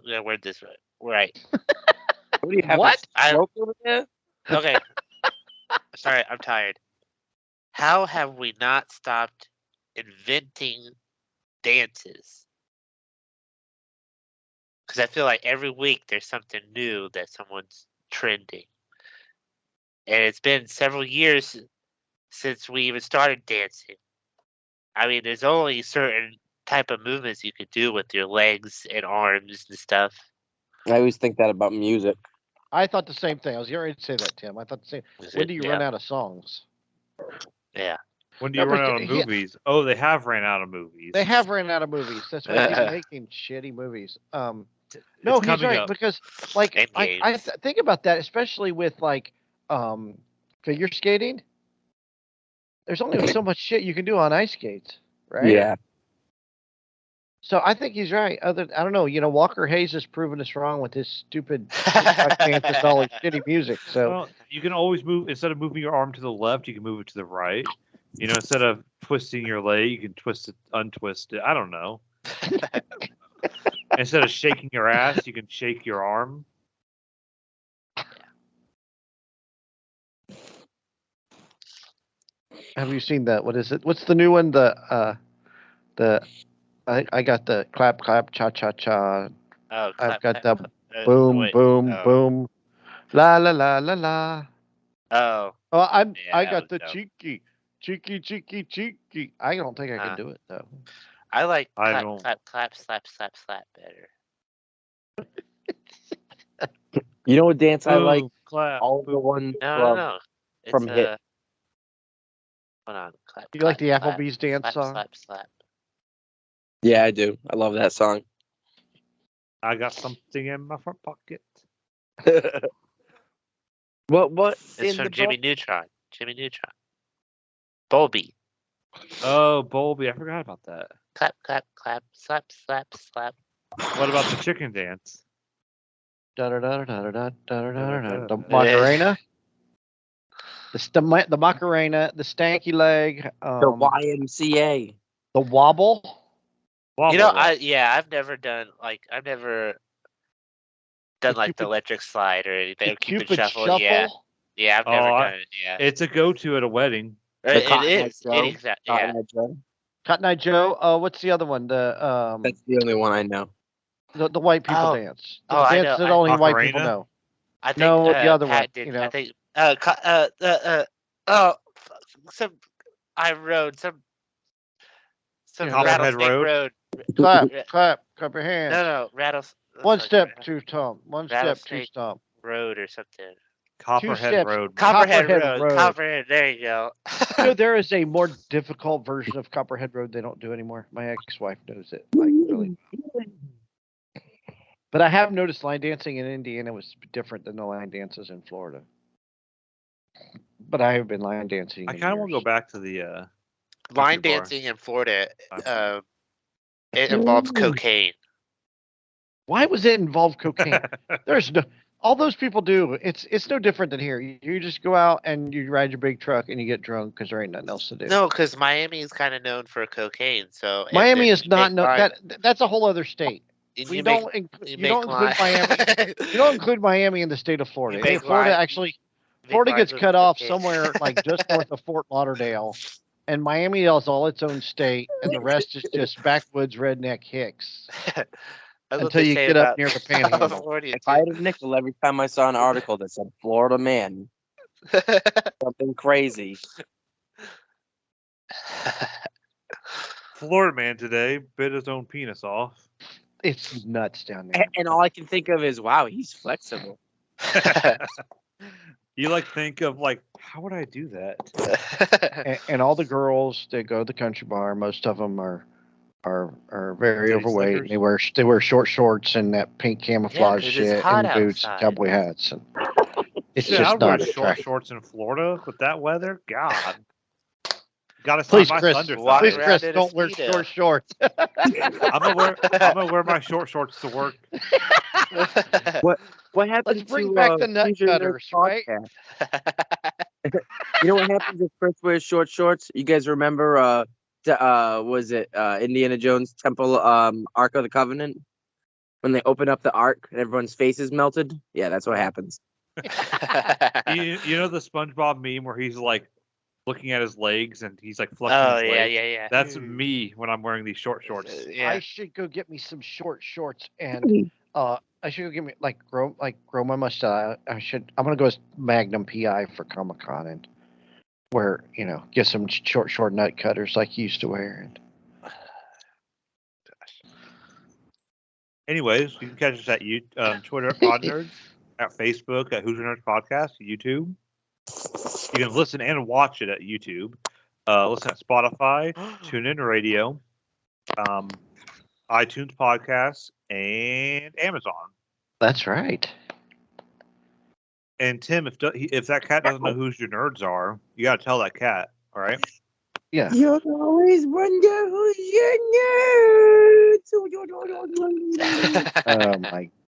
Yeah, where'd this right? What do you have? What? A smoke over there? Okay. Sorry, I'm tired. How have we not stopped inventing dances? Because I feel like every week there's something new that someone's trending. And it's been several years since we even started dancing. I mean, there's only certain type of movements you could do with your legs and arms and stuff. I always think that about music. I thought the same thing. I was getting ready to say that, Tim. I thought the same. When do you run out of songs? Yeah. When do you run out of movies? Oh, they have ran out of movies. They have ran out of movies. That's why they keep making shitty movies. No, It's he's coming right up. because like And I games. think about that, especially with like figure skating. There's only so much shit you can do on ice skates, right? Yeah. So I think he's right. I don't know. Walker Hayes has proven us wrong with his stupid TikTok dances and all his shitty music. So Well, you can always move instead of moving your arm to the left, you can move it to the right. Instead of twisting your leg, you can twist it, untwist it. I don't know. Instead of shaking your ass, you can shake your arm. have you seen that? What is it? What's the new one? I got the clap clap cha cha cha. Oh, I've clap, got clap, the clap. boom Wait. boom Oh. boom. La la la la la. Oh. Oh, I that got was the dope. cheeky. I don't think I can do it though. I like I clap, don't. clap, clap, slap, slap, slap better. You know what dance I like? Boom, clap. All the Boom. ones No. It's from Hit. Hold on. Clap, You clap, like the clap, Applebee's dance slap, song? slap, slap. Yeah, I do. I love that song. I got something in my front pocket. What It's in from the Jimmy Neutron. Jimmy Neutron. Bowlby. Oh, Bowlby, I forgot about that. Clap, clap, clap, slap, slap, slap. What about the chicken dance? Da da da da da da da da da. The Macarena. The Macarena. The stanky leg. the YMCA? The wobble. Wobble wobble. I've never done The like the Cupid. electric slide or anything. The Or Cupid Cupid shuffle. Yeah. Yeah, I've never done it. Yeah. It's a go-to at a wedding. The It Cotton Eye is. Joe. It is. Yeah. Cotton Eye Joe. Cotton Eye Joe. What's the other one? That's the only one I know. The white people Oh. dance. The Oh, I dance know. that only white people Macarena? know. I think No, the other one. Pat did. I think oh some I rode some Copperhead rattlesnake Road? road. Clap, Ra- clap your hands. No, One step, two stomp. One step, two rattlesnake stomp. road or something. Two Copperhead steps. Road. Copperhead Road. Copperhead. There you go. There is a more difficult version of Copperhead Road they don't do anymore. My ex-wife knows it like really well. But I have noticed line dancing in Indiana was different than the line dances in Florida. But I have been line dancing. I kind of want to go back to the Line country bar. dancing in Florida, it involves cocaine. Why was it involved cocaine? all those people do. It's no different than here. You just go out and you ride your big truck and you get drunk because there ain't nothing else to do. No, because Miami is kind of known for cocaine. So and then Miami is you not make lime, that's a whole other state. and We you make don't you you don't make lime. include Miami. You don't include Miami in the state of Florida. make Florida lime. actually Make Florida limes gets with cut off cocaine. somewhere like just north of Fort Lauderdale, and Miami is all its own state, and the rest is just backwoods redneck hicks That's what until they you say get up about near the Panhandle. California If I too. had a nickel every time I saw an article that said Florida man, something crazy. Florida man today bit his own penis off. It's nuts down there. And all I can think of is, wow, he's flexible. You like think of like, how would I do that? And all the girls that go to the country bar, most of them are very Titty overweight. slickers? They wear short shorts and that pink camouflage 'cause it's shit hot and boots and outside. cowboy hats, and it's Shit, I just would wear not short attractive. shorts in Florida with that weather. God, gotta sign Please, my Chris, thunder Walk please, thighs. around Chris, in a don't wear Speedo. short shorts. I'm gonna wear my short shorts to work. What happened Let's bring to back the nut Who's Your Nerd cutters, right? podcast? You know what happens if Chris wears short shorts? You guys remember was it Indiana Jones Temple Ark of the Covenant? When they open up the ark and everyone's faces melted? Yeah, that's what happens. You know the SpongeBob meme where he's like looking at his legs and he's like flexing Oh his yeah, legs. yeah, yeah. That's me when I'm wearing these short shorts. I Yeah. should go get me some short shorts and I should go get me grow my mustache. I'm gonna go as Magnum PI for Comic Con and wear get some short nut cutters like you used to wear. And Anyways, you can catch us at Twitter at Pod Nerds, at Facebook at Who's Your Nerds Podcast, YouTube. You can listen and watch it at YouTube. Listen at Spotify, TuneIn Radio, iTunes Podcasts, and Amazon. That's right. And Tim, if that cat doesn't know who's your nerds are, you gotta tell that cat. All right. Yeah. You'll always wonder who's your nerd. Oh my